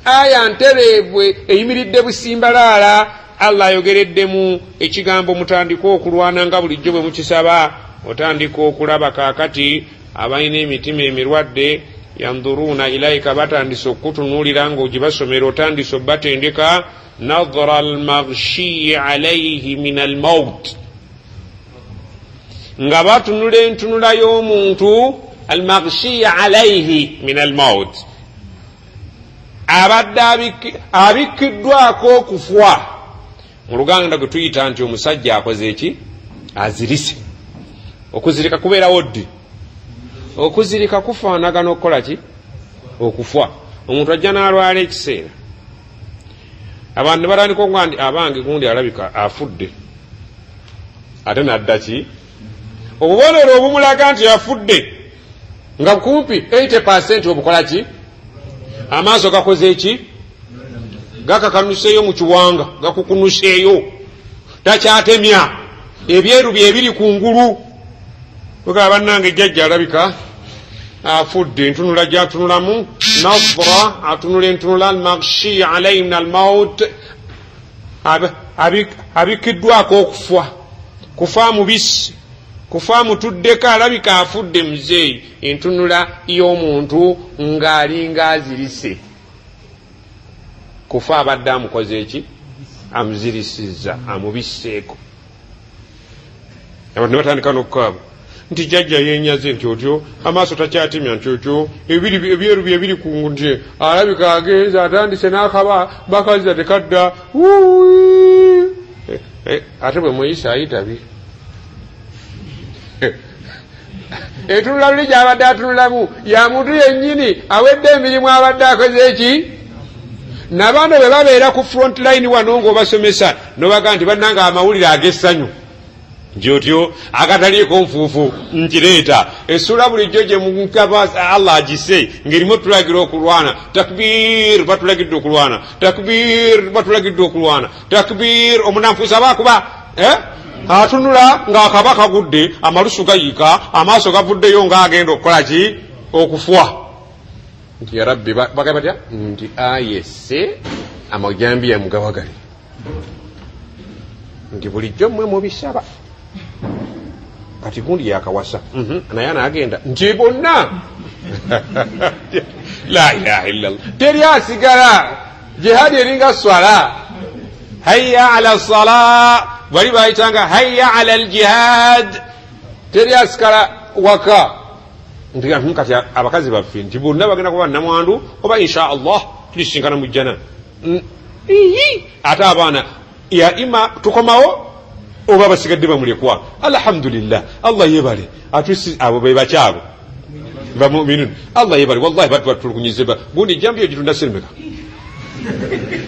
Aya ntereebwe eyimiridde busimbalaala Allah ayogereddemu ekigambo mutandika okulwana nga bulijjo bwe mukisaba. Otandika okulaba kaakati abalina emitima emirwadde yanduruuna ilaika batandise okutunuulira ng'ogibasomera otandise obbatendeka nadhara almaghshiyi alayhi min almaut nga batunula entunula y'omuntu almaghshiyi alayhi min almaut abadde abikkiddwako okufwa. Mu Luganda gwe tuyita nti omusajja akoze eki azirise. Okuzirika kubeerawo ddi? Okuzirika kufaanagana okukola ki? Okufwa. Omuntu ajja n'alwala ekiseera abantu ne batandika okuga nti abange gundi alabika afudde ate nadda ki? Obubonero obumulaga nti afudde nga kumpi 80% obukola ki? Amaaso gakoze eki? Gakakanuseeyo mu kiwanga, gakukunuseeyo, takyatemya, ebyeru bye biri ku ngulu. Bugaba bannange jjajja alabika afudde. Entunula gy'atunulamu nadhra, atunula entunula almaghshi alayhi min almaut, abikkiddwako okufwa, kufa mubisi, kufa mutuddeko, alabika afudde muzeeyi. Entunula y'omuntu ng'alinga azirise, kufa abadde amukoze eki? Amuzirisizza, amubiseeko. Abantu ne batandika n'okukaaba nti jjajja yenyaze nti otyo, amaaso takyatemya nti otyo, ebyeru bye biri ku nje, alabika agenza atandise n'akaba bakaziza tekadda. Ate bwe muyisa ayitabi entunula luli gy'abadde atunulamu ya muntu yennyini awedde emirimu abadde akoze eki? Nabano bwe babeera ku front line wano ng'obasomesa nobaga nti bannanga amawulire ag'essanyu nti otyo agataliiko nfuufu nkireeta. Essula bulijjo gye mukaba Allah agise ng'erimu tulagira okulwana. Takbir, batulagidde okulwana. Takbir, batulagidde okulwana. Takbir, omunanfuusa baakuba atunula ng'akaba kagudde, amalusu gayiika, amaaso gavuddeyo ng'agenda okukola ki? Okufwa. Nti ya Rabbi bagamba batya? Nti ayese amajambiya mugawagale. Nti bulijjo mmwe mubisaba kati gundi yakawasa naye anaagenda nti bonna la ilaha illallah. Teri asigala jihadi eringa swala. Hayya ala sala bali bayitanga hayya ala aljihad. Teri asigala waka nti kati abakazi baffe nti bonna bagenda kuba namwandu oba insha Allah tulisinkana mu jjana. Ate abaana ya ima tukomawo oba basigadde bamulekwa. Alhamdulillah, Allah yebale atusi abo be bakyabo bamu'minun. Allah yebale wallahi batulukunyize gundi jambiyo gitunda seremeka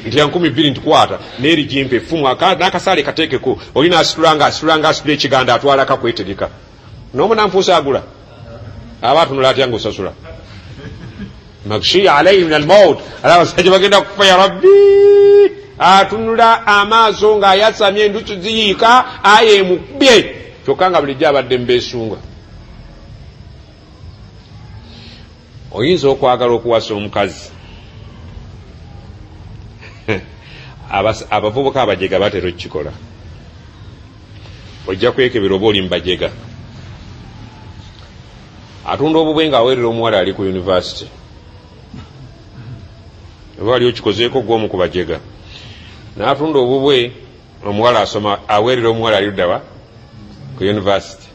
nti 12 ntikwata neri jimpe fumu n'akasaale kateekeko olina asitulanga asitula ekiganda atwala kakwetegeka n'omunanfuusa agula aba atunula atya ng'osasula. Maghshi alayhi min almaut, abasajja bagenda kufa ya Rabbi. Atunula amaaso ng'ayasamye enduki ziyiika aya emukubye kyokka nga bulijjo abadde mbeesunga. Oyinza okwagala okuwasa omukazi abavubuka abajega batera okukikola. Ojja kwekebera oba oli mubajega. Atunda obubwe ng'aweerera omuwala ali ku yunivasite oba ali okikozeeko gw'omu ku bajega. N'atunda obubwe omuwala asoma aweerera omuwala ali luddawa ku yunivasite.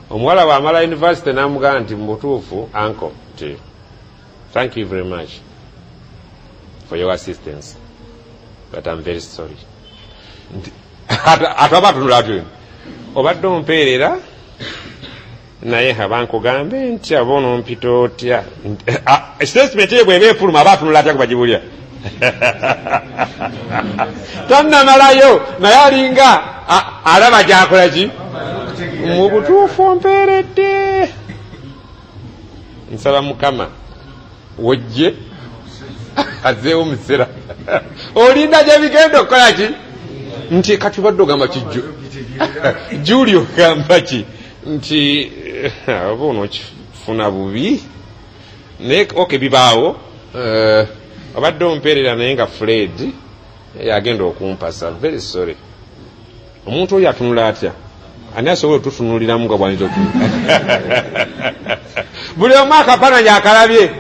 Omuwala bw'amala yunivasite n'amugamba nti mu butuufu uncle nti thank you very much for your assistance but I'm very sorry. atabatunula atyo obadde ompeerera naye abankugambe nti abono mpita otya statement ye bweba efuluma abatunula atya kubagibulya tannamalayo naye alinga alaba gyakola ki mu butuufu ompeeredde. Nsaba Mukama wojje azeewo musera olinda gye bigenda okukola ki nti kati badde ogamba kijjo Julio gamba ki nti oba onokifuna bubi naye oke bibaawo obadde ompeerera naye nga Fred yagenda okumpasa very sorry. Omuntu oyo atunula atya ani asobola otutunuliramu nga bwanyinza otunula buli omu akapananya akalabye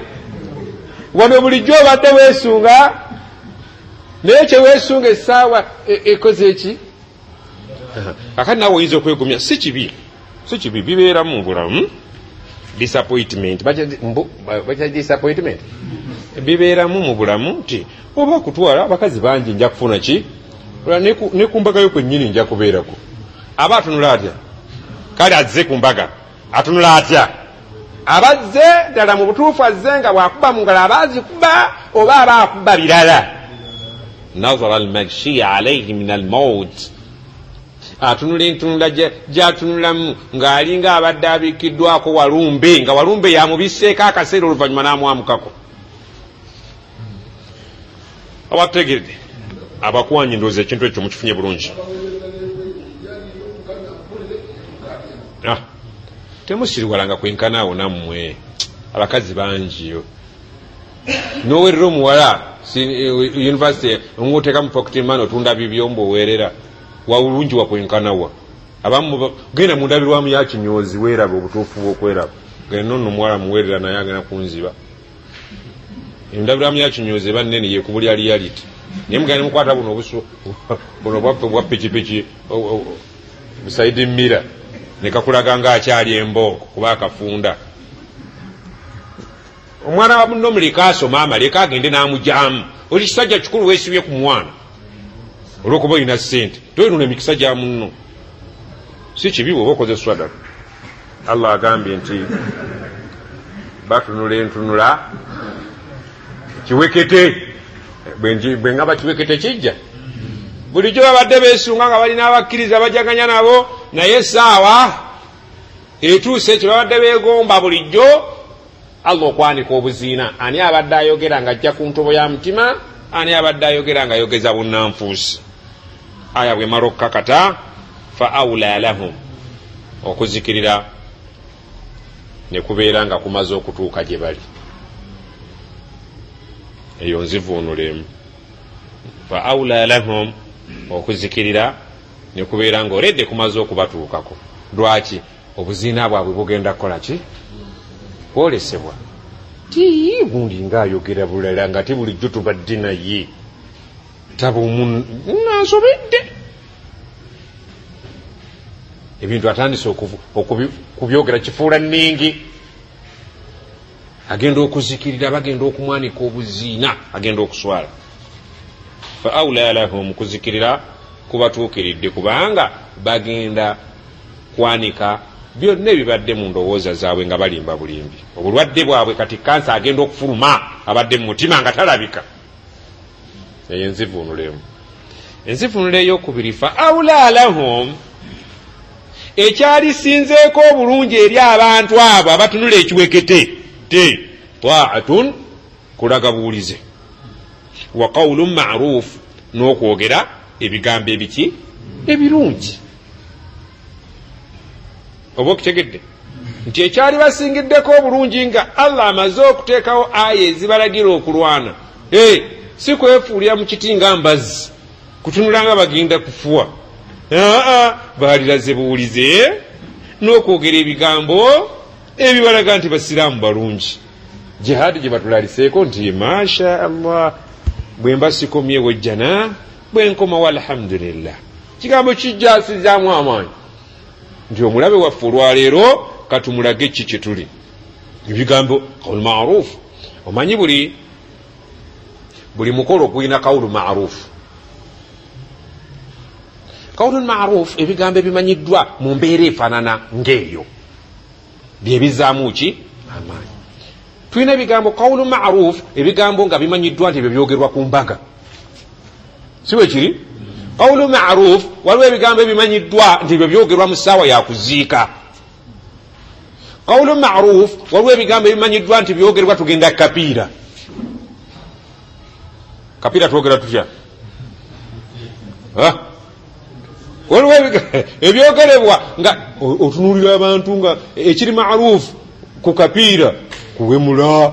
wano bulijjo obadde weesunga naye kyeweesunga essaawa ekoze eki kakati naawe oyinza okwegumya si kibi bibeeramu mu bulamu disappointment bakya disappointment bibeeramu mu bulamu nti oba kutwala abakazi bangi nja kufuna ki ne ku mbaga yo kwennyini nja kubeerako. Aba atunula atya kale azze ku mbaga atunula atya abazze ddala mu butuufu azze nga bwakuba mu ngalo abaazikuba oba abaakuba birala nazara almaghshi alayhi min almaut atunula entunula gyatunulamu ng'alinga abadde abikiddwako walumbe nga walumbe yamubisseeko akaseera oluvannyuma n'amwamukako. abategeredde abakwanyi ndowooza ekintu ekyo mukifunye bulungi. Temusiriwalanga kwenkanaawo nammwe abakazi bangiyo nowerera omuwala university ongoteeka mu pocket money otunda bibyombo oweerera wawulungi wakwenkanawa abamu genda mu ndabirwamu ya kinyoozi weeraba obutuufu bw'okweraba genda nno omuwala muweerera naye agenda kunziba endabirwamu ya kinyoozi eba nnene yekubulya reality naye mugenda mukwata buno obusu buno bwaffe bwa pikipiki busaidi mira nekakulaga nga akyali embooko kuba akafunda. Omwana wa munno muleka asoma amaleka agende n'amugyamu oli kisajja kikulu weesibye ku mwana olw'okuba olina ssente toyinuna emikisa gya munno si kibi bw'oba okoze swadaka. Allah agambye nti batunula entunula kiwekete bwe ngaba kiwekete kijja bulijjo babadde beesunga nga balina abakkiriza bajaganya nabo naye essaawa etuuse ekyo babadde beegomba bulijjo Allah okwanika obuziina. Ani abadde ayogera nga ajja ku ntobo ya mutima, ani abadde ayogera nga ayogeza bunnanfuusi. Aya bw'emala okukakata fa awla lahum okuzikirira ne kubeera nga kumaze okutuuka gye bali eyo nzivuunulemu. Fa awla lahum okuzikirira ne kubeera nga oledde kumaze okubatuukako. Lwaki? Obuziina bwabwe bugenda kukola ki? Kwolesebwa. Ti gundi ng'ayogera bulala nga bulijjo tubadde naye tabumu nansobedde. Ebintu atandise okubyogera kifuula nningi. Agenda okuzikirira bagenda okumwanika obuziina agenda okuswala. Fa awla lahum kuzikirira kubatuukiridde kubanga bagenda kwanika byonna ebibadde mu ndowooza zaabwe nga balimba bulimbi. Obulwadde bwabwe kati kansa agenda okufuluma abadde mu mutima nga talabika. Eyo enzivuunulemu. Enzivuunula ey'okubiri fa awla lahum ekyali sinzeeko obulungi eri abantu abo abatunula ekiwekete te taatun kulaga buwulize wa qawlun ma'ruf n'okwogera ebigambo ebiki ebirungi. Oba okitegedde nti ekyali basingiddeko obulungi nga Allah amaze okuteekawo aya ezibalagira okulwana si kwefuulira mu kiti nga mbazzi kutunula nga bagenda kufuwa. Baaliraze buwulize n'okwogera ebigambo ebibalaga nti basiraamu balungi. Jihaadi gye batulaliseeko nti masha Allah bwe mba sikomyewo jjana bwe nkomawo alhamdulillah. Kigambo kijjasizaamu amaanyi nti omulabe waffe olwaleero katumulage ki kye tuli. Ebigambo qawlu ma'ruf. Omanyi buli mukolo gulina qawlu ma'ruf. qawlun ma'ruf ebigambo ebimanyiddwa mu mbeera efaanana ng'eyo byebizaamu ki amaanyi. tulina ebigambo qawlun ma'ruf ebigambo nga bimanyiddwa nti ebyo byogerwa ku mbaga, si bwe kiri? qawlun ma'ruf waliwo ebigambo ebimanyiddwa nti ebyo byogerwa mu ssaawa yakuziika. qawlun ma'ruf waliwo ebigambo ebimanyiddwa nti byogerwa tugenda kapiira. kapiira twogera tutya? waliwo ebyogerebwa nga otunuulira abantu nga ekiri ma'ruf ku kapiira kuwemula,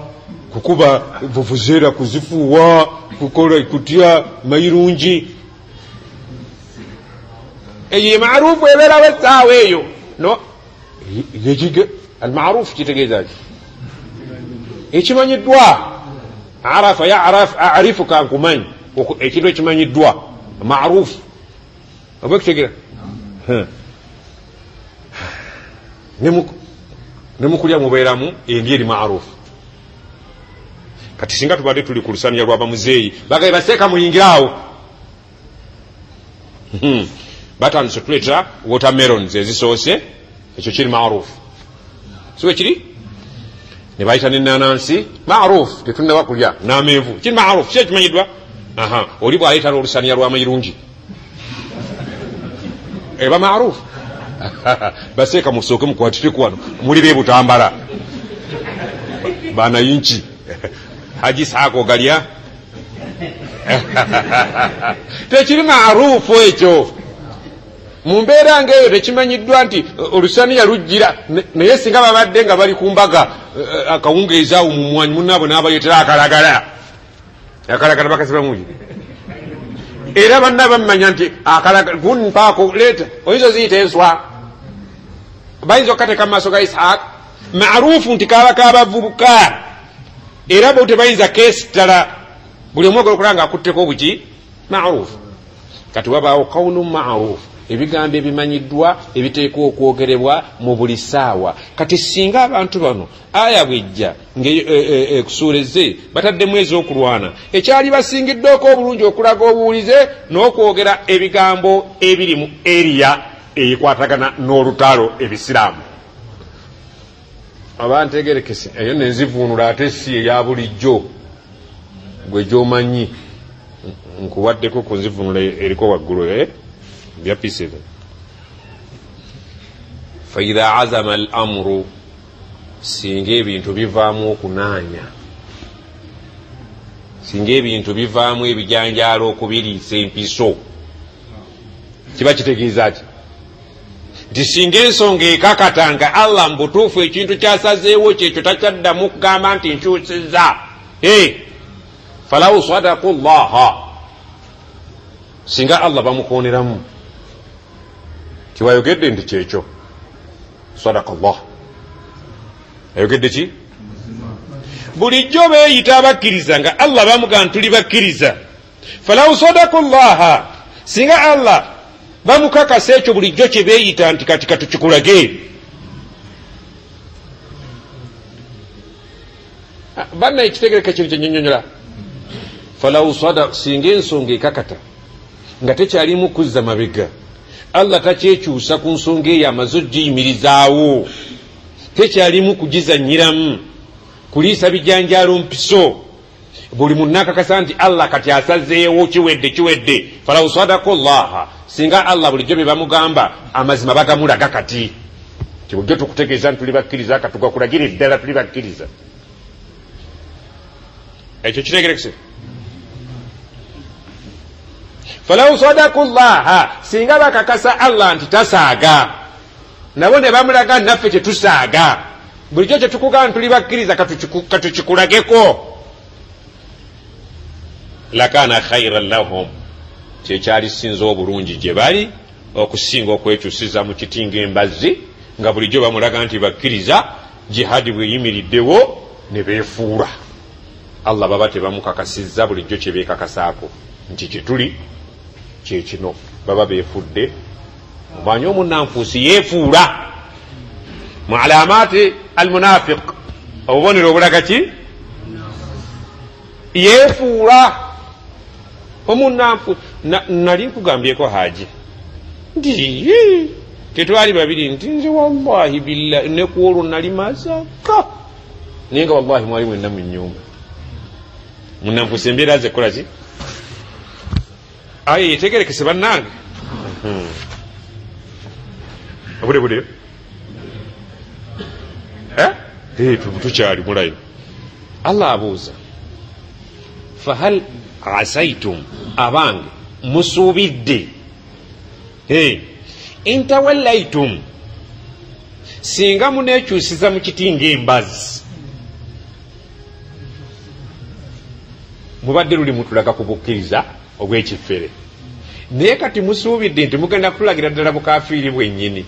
kukuba vuvuzera, kuzifuuwa, kukola kutya mayirungi. eyo ma'rufu ebeerawo essaawa eyo. no almarufu kitegeeza ki? ekimanyiddwa. arafa yaraf arifu kankumanyi, ekintu ekimanyiddwa marufu oba kitegeera. nemukulya mubeeramu endi eri marufu. kati singa tubadde tuli ku lusaniya lwa bamuzeeyi bagaye baseeka muyingiraawo batandise tuleeta watermelons ezisoose, ekyo kiri marufu, siwe kiri? ne bayita nenanansi marufu tetunaba kulya n'amenvu, kiri marufu, ki ekimanyiddwa. oli bwaleeta n'olusaniya lw'amayirungi eba marufu. baseeka musooke mukwatireku wano muli beebutambala banayinki haji saako galya tekiri marufu ekyo. mu mbeera ng'eyo tekimanyiddwa nti olusaniya lujjira, naye singa babadde nga bali ku mbaga akawungeezaawo mu mwanyi munaabo n'abaleetera akalagala. akalagala bakasibamuki era banna bamumanya nti akalagala gunpaako leeta oyizo ziyita enswa, bayinza okukateka mu maaso ga Isaaka. marufu nti kaaba kabavubuka era bo tebayinza keesitala buli omu ogala okulanga akutteko obuki marufu. kati wabaawo qawlun ma'ruf ebigambo ebimanyiddwa ebiteekwa okwogerebwa mu buli ssaawa. kati singa abantu bano aya bwejja ng'ekusuuleze bataddemu ez'okulwana, ekyali basingiddeoko obulungi okulaga obuwulize n'okwogera ebigambo ebiri mu eriya eyikwatagana n'olutalo ebisiraamu. abantegerekese eyo nenzivuunula ate si eya bulijjo gwe gy'omanyi nkuwaddeko ku nzivuunula eriko waggulu bya pisebe. faidha azama al amru, singa ebintu bivaamu okunaanya, singa ebintu bivaamu ebijanjaalo okubiriisa empiso, kiba kitegeeza ki? nti singa ensonga ekakatanga Allah mu butuufu ekintu kyasazeewo kyekyo takyaddamu kugamba nti nkyusizza. falaw sadaku llaha, singa Allah bamukooneramu kiwayogedde nti kyekyo sadaka Allah ayogedde ki? bulijjo beeyita abakkiriza nga Allah bamugamba tuli bakkiriza. falaw sadaku llaha, singa Allah bamukakasa ekyo bulijjo kye beeyita nti kati katukikulage. banna ekitegereka kino kyenyonyola. falaw sadaka, singa ensonga ekakata nga tekyalimu kuzza mabega, Allah takyekyusa ku nsonga eyo amaze ogiyimirizaawo, tekyalimu kugizanyiramu kuliisa bijanjaalo mpiso. buli munakakasa nti Allah kati asazeewo kiwedde. falaw sadaku llaha, singa Allah bulijjo bye bamugamba amazima bagamulaga. kati kibulijjo tukutegeeza nti tuli bakkiriza, katugakulagira eddala tuli bakkiriza. ekyo kitegerekese. falaw sadaku llaha, singa bakakasa Allah nti tasaaga, nabo ne bamulaga naffe tetusaaga, bulijjo kyetukugamba tuli bakkiriza katukikulageko. lakana khairan lahum, kyekyali sinza obulungi gye bali okusinga okwekyusiza mu kitinga embazzi, nga bulijjo bamulaga nti bakkiriza, jihadi bweyimiriddewo ne beefuula. Allah baba tebamukakasizza bulijjo kye beekakasaako nti kituli kyekino, baba beefudde. omanyi omunnanfuusi yeefuula mu alaamaati almunafiq, obubonero obulaga ki? yeefuula omunnanfuusi. nali nkugambyeko haji nti tetwali babiri nti nze wallahi billahi ne ku olwo nali mazaka naye nga wallahi mwali mwenna mu nnyumba munnanfuusa embeera ze kola ki aye yetegerekese bannange bude tukyali mulayo allah abuuza fahal asaitum abange musuubidde intawallaitum singa munekyusiza mu kiti ng'embazi mubadde luli mutulaga ku bukkiriza obw'ekifere naye kati musuubidde nti mugenda kutulagira ddala bukafiiri bwennyini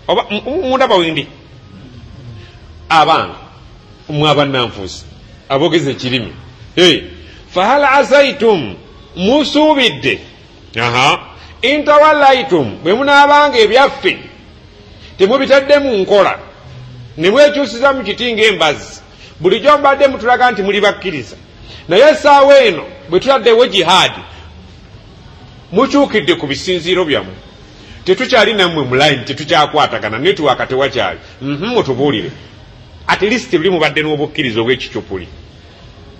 oba mundaba wendi abange mwe abannanfuusi abogeza ekirimi fahal asaitum musuubidde intawallaitum bwe munaabanga ebyaffe temubitadde mu nkola ne mwekyusiza mu kiti ng'embazi bulijjo mbadde mutulaga nti muli bakkiriza naye essaawa eno bwe tutaddewo jihaadi mukyukidde ku bisinziiro byammwe tetukyali nammwe mulayini tetukyakwatagana netiwaka tewakyali mutubuulire at least buli mubadde n'obukkiriza obw'ekikyupuli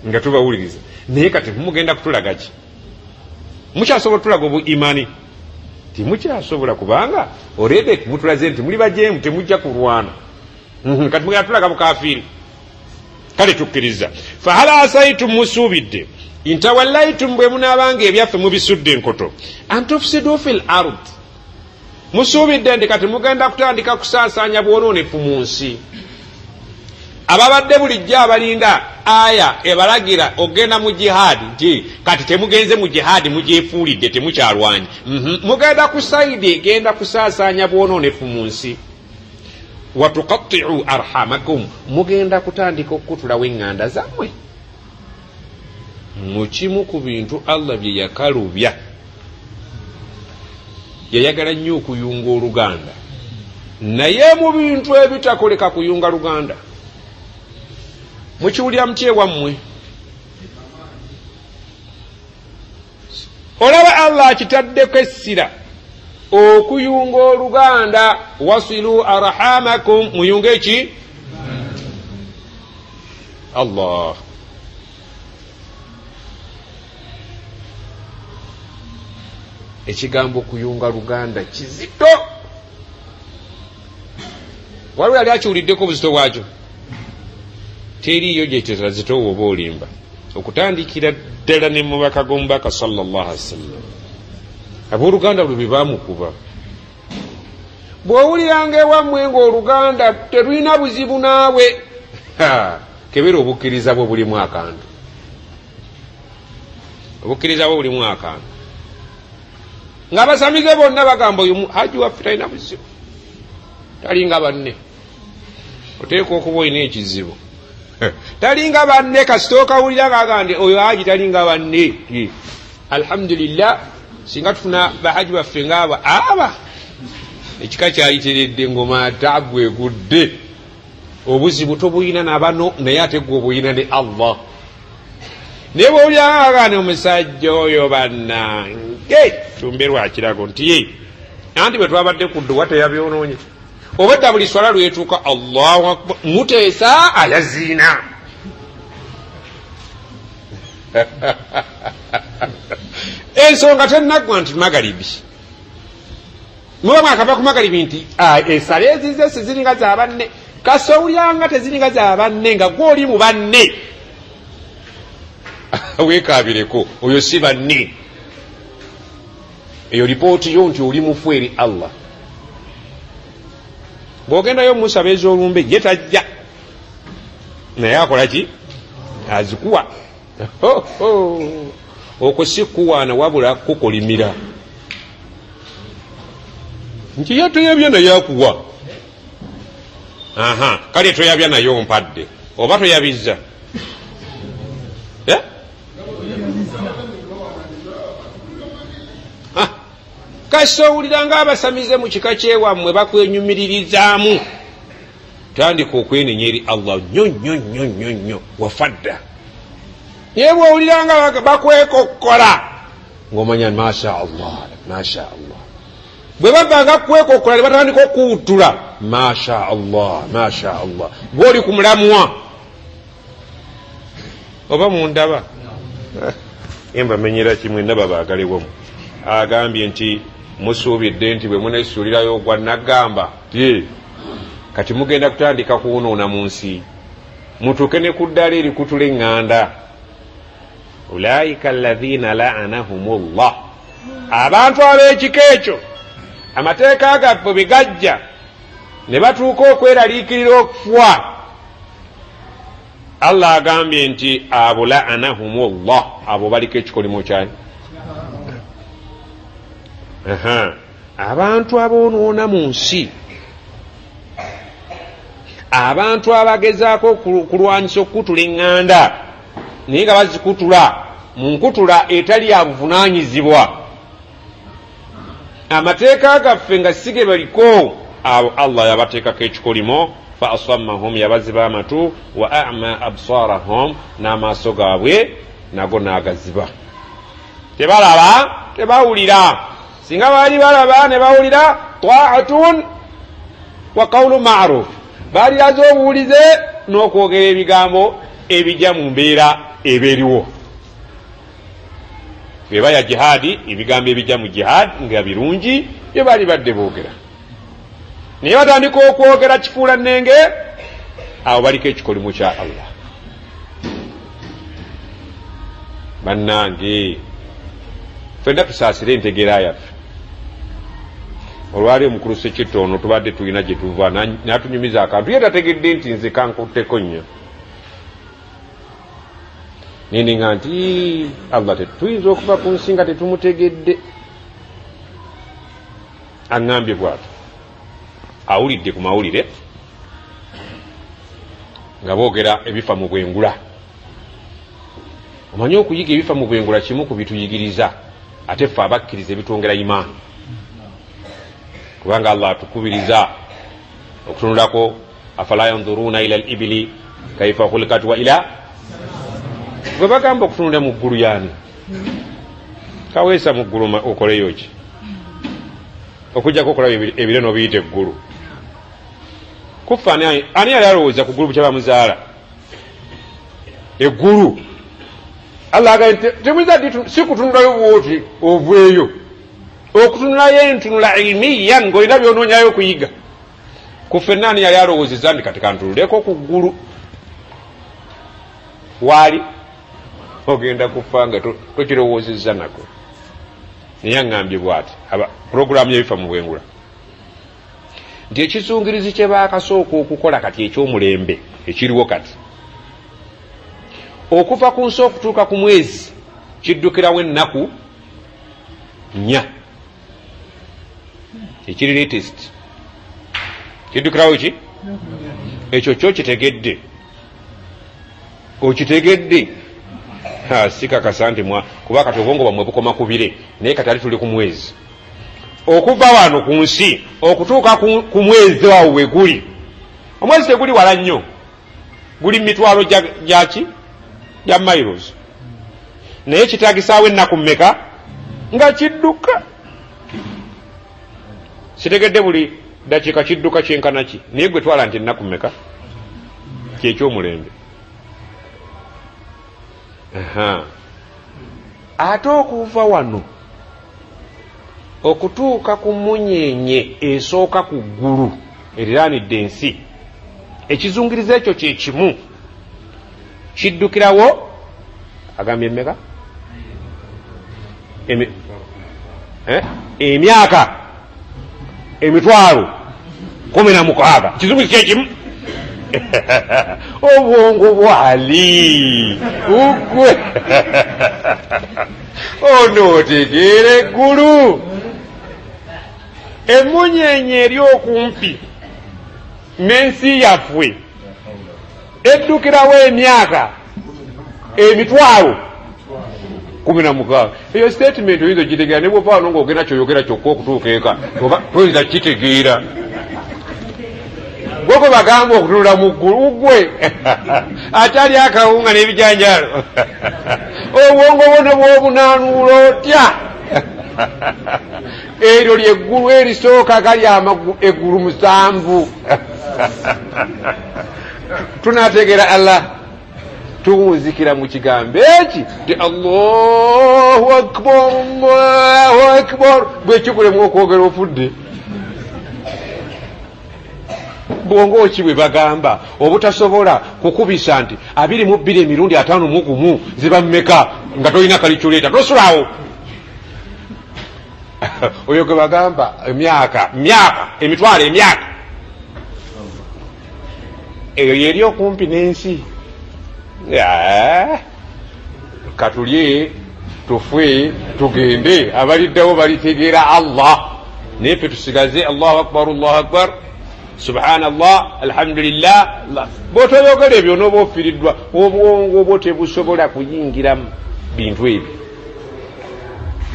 nga tubawuliriza naye kati mugenda kutulaga ki mukyasobola tulaga obu imani timukyasobola kubanga orede mutulaze nti muli bajeemu temujja kulwana kati mugenda tulaga bukafiiri kale tukkiriza fahal asaitum musuubidde intawallaitum bwe munaabanga ebyaffe mubisudde enkoto antufsidu fil ard musuubidde nti kati mugenda kutandika kusaasaanya bwonoonefu mu nsi ababadde bulijjo abalinda aya ebalagira ogenda mu jihaadi nti kati temugenze mu jihaadi mugyefuulidde temukyalwanyi mugenda ku saidi egenda kusaasaanya bwonoonefu mu nsi watuqatti'u arhamakum mugenda kutandika okutulawo eŋŋanda zammwe mu kimu ku bintu allah bye yakalubya yayagala nnyo okuyunga oluganda naye mu bintu ebitakoleka kuyunga luganda mukiwulira mutye wammwe olaba allah akitaddeko essira okuyunga oluganda wasilu arhamakum muyunga eki allah ekigambo okuyunga luganda kizito waliwo yali akiwuliddeko obuzito bwakyo teriiyo gyetazitowo oba olimba okutandikira ddala ne mubaka g'omubaka sallallahu alaihi wasallam abooluganda bwe baamukuba bw'owuliranga ewammwe ng'oluganda terulina buzibu naawe kebera obukkiriza bwe bulimu akantu obukkiriza bwe bulimu akantu ng'abasamize bonna bagamba oyo haji waffe talina buzibu talinga banne oteeka okuba olina ekizibu talinga banne kasita okawulira ngagandi oyo haji talinga banne alhamdulillah singa tufuna bahaji baffe ngaaba aba ekika kyayitiridde ngoma tabu egudde obuzibu tobuyina nabano naye ate gwe obuyina ne allah naye bwowulira ngagandi omusajja oyo bannange tumbe lwakirago nti ye anti bwe twabadde ku dduwa teyabyonoonye obadda buli swala lwetuuka allahu akbar muteesa ayaziina ensonga tennaggwa nti magalibi muba mwakava ku magalibi nti esala ezize siziringa za banne kasowulyanga teziringa za banne nga gwoli mu banne weekabireko oyo si banne eyo lipooti yo nti oli mufu eri allah bw'ogendayo musaba ez'olumbe ye tajja naye akola ki azikuwa okwo si kuwaana wabula kukolimira nti ye toyabya naye akuwa kale toyabya naye ompadde oba toyabizza kasita owulira ng'abasamize mu kika kyewammwe bakwenyumiririzaamu tandika okwenenya eri allah nnyo wafadda naye bw'owulira nga bakwekokkola ng'omanya masha allah masha Allah. Bwe babanga kwekokola ne batandika okuwuttula masha Allah masha Allah, gwoli ku mulamwa oba mundaba embamenyera kimwe ndaba baagalewomu agambye nti musuubidde nti bwe munesuulirayo gwa nagamba kati mugenda kutandika kuwunoona mu nsi mutuuke ne ku ddala erikutula eŋŋanda. Ulaika alladhina la'anahumullah, abantu ab'ekika ekyo amateeka gaffe bwe gajja ne batuuka okweraliikirira okufa, Allah agambye nti abo la'anahumullah, abo baliko ekikolimo kyani. Abantu aboonoona mu nsi, abantu abagezaako kulwanyisa okukutula eŋŋanda naye nga bazikutula mu nkutula etali ya buvunaanyizibwa, amateeka gaffe nga sige baliko, abo Allah yabateekako ekikolimo. Fa asammahum, yabaziba amatu, wa a'ma absarahum, n'amaaso gaabwe nago n'agaziba. Tebalaba, tebawulira. Singa baali balaba ne bawulira, ta'atun wa qawlu ma'ruf, baalilaze obuwulize n'okwogera ebigambo ebijja mu mbeera eberiwo. Beba ya jihadi, ebigambo ebijja mu jihad nga birungi bye baali badde boogera, naye batandika okwogera kifuula nnenge, abo baliko ekikolimo kya Allah. Bannange ffenna tusaasire entegeera yaffe. Olwali omukulu Ssekitoono tubadde tulina gye tuva n'atunyumiza akantu ye tategedde nti nze kankutteko nnyo. Nindinga nti Allah tetuyinza okuva ku nsi nga tetumutegedde. Aŋŋambye bw'atyo, awulidde ku mawulire nga boogera ebifa mu bwengula. Omanyi okuyiga ebifa mu bwengula kimu ku bituyigiriza, ate ffe abakkiriza ebitwongera imaani, kubanga Allah atukubiriza okutunulako afala yanzuruna ila al-ibili kaifa khuliqat wa ila, bwe bagamba okutunula mu ggulu yaani kaweesa mu ggulu okoleyo ki? Okujjako okulaba ebire n'obiyita eggulu. Kufa ani yali alowooza ku ggulu bukya bamuzaala eggulu? Allah agambye temuyinza ddi si kutunulayo bwoti oveeyo, okutunulayo entunula ilmiyan ng'olina byonoonyayo okuyiga. Kufa naani yali alowoozeza ndi kati kantunuleko ku ggulu? Waali ogenda kufa nga tokirowoozezza nako. Naye aŋŋambye bw'ati purogulaamu y'ebifa mu bwengula nti ekizungirizi kye baakasooka okukola kati ekyomulembe ekiriwo kati, okuva ku nsi okutuuka ku mwezi kiddukirawo ennaku 4. Ekiri latest kiddukirawo ki? Ekyo kyo kitegedde, okitegedde? Sikakasa nti kuba kati obwongo bwamwe bukoma ku bire, naye kati ali tuli ku mwezi. Okuva wano ku nsi okutuuka ku mwezi wawo we guli, omwezi teguli wala nnyo, guli mitwalo gyaki gya miles, naye kitaagisaawo ennaku mmeka nga kidduka? Sitegedde buli dakiika kidduka kyenkana ki, naye gwe twala nti ennaku mmeka? Kyekyomulembe. Ate okuva wano okutuuka ku munyenye esooka ku ggulu eriraanidde ensi, ekizungiriza ekyo kye kimu, kiddukirawo agambye mmeka? Emyaka emitwalo 16. Kizungiriza kye kimu. Obwongo bwali ugwe onootegeera eggulu. Emunyenye eri okumpi n'ensi yaffe eddukirawo emyaka emitwalo 16. Eyo statement oyinza okitegeera ne bw'ova wano ng'ogenda kyoyogera kyokka okutuuka eka toyinza kitegeera. Gweko bagamba okutunula mu ggulu gwe atali akawunga n'ebijanjalo obwongo bwona bw'obunaanuula otya? eryo lyeggulu erisooka gali eggulu 7 tunategeera Allah tuwunzikira mu kigambo eki ti Allahu akbar bwekigulemu okwogera ofudde bwongo ki bwe bagamba obutasobola kukubisa nti 22 emirundi 5 ziba mmeka nga tolina kalikyuleeta tosulawo oyo gwe bagamba emyaka emitwalo emyaka eyo yeri okumpi n'ensi katulye tufwe tugende abaliddawo balitegeera Allah naye fe tusigaze Allahu akbar subhanallah alhamdulillah bw'otoyogera ebyo n'oba ofiriddwa obwongo obwo tebusobola kuyingira bintu ebyo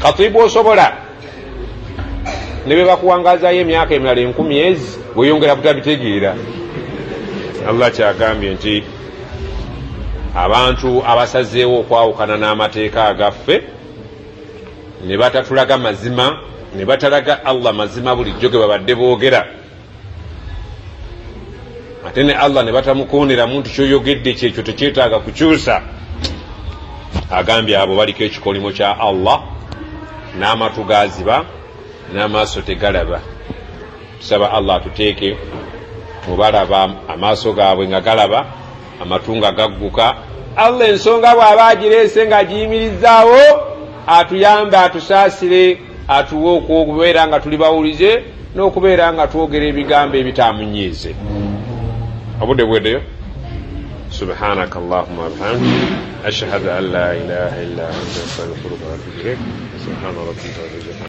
katibu osobola ne be bakuwangazaayo emyaka emirala 10 bweyongera butabitegeera Allah kyagambye nti abantu abasazeewo okwawukana n'amateeka agaffe ne batatulaga mazima ne batalaga Allah mazima bulijjo ge babadde boogera ate ne Allah ne batamukoonera muntu kyoyogedde kyekyo tekyetaaga kukyusa agambye abo baliko ekikolimo kya Allah n'amatu gaziba n'amaaso tegalaba tusaba Allah atuteeke mubalaba amaaso gaabwe nga galaba amatu nga gagguka Allah ensonga bw'aba agireese ng'agiyimirizaawo atuyambe atusaasire atuwe okubeera nga tuli bawulize n'okubeera nga twogera ebigambo ebitaamunyiize obudde bweddeyo subhanaka allahumma wa bihamdika ashhadu an la ilaha illa anta astaghfiruka wa atubu ilayk subhana rabbika rabbil izzati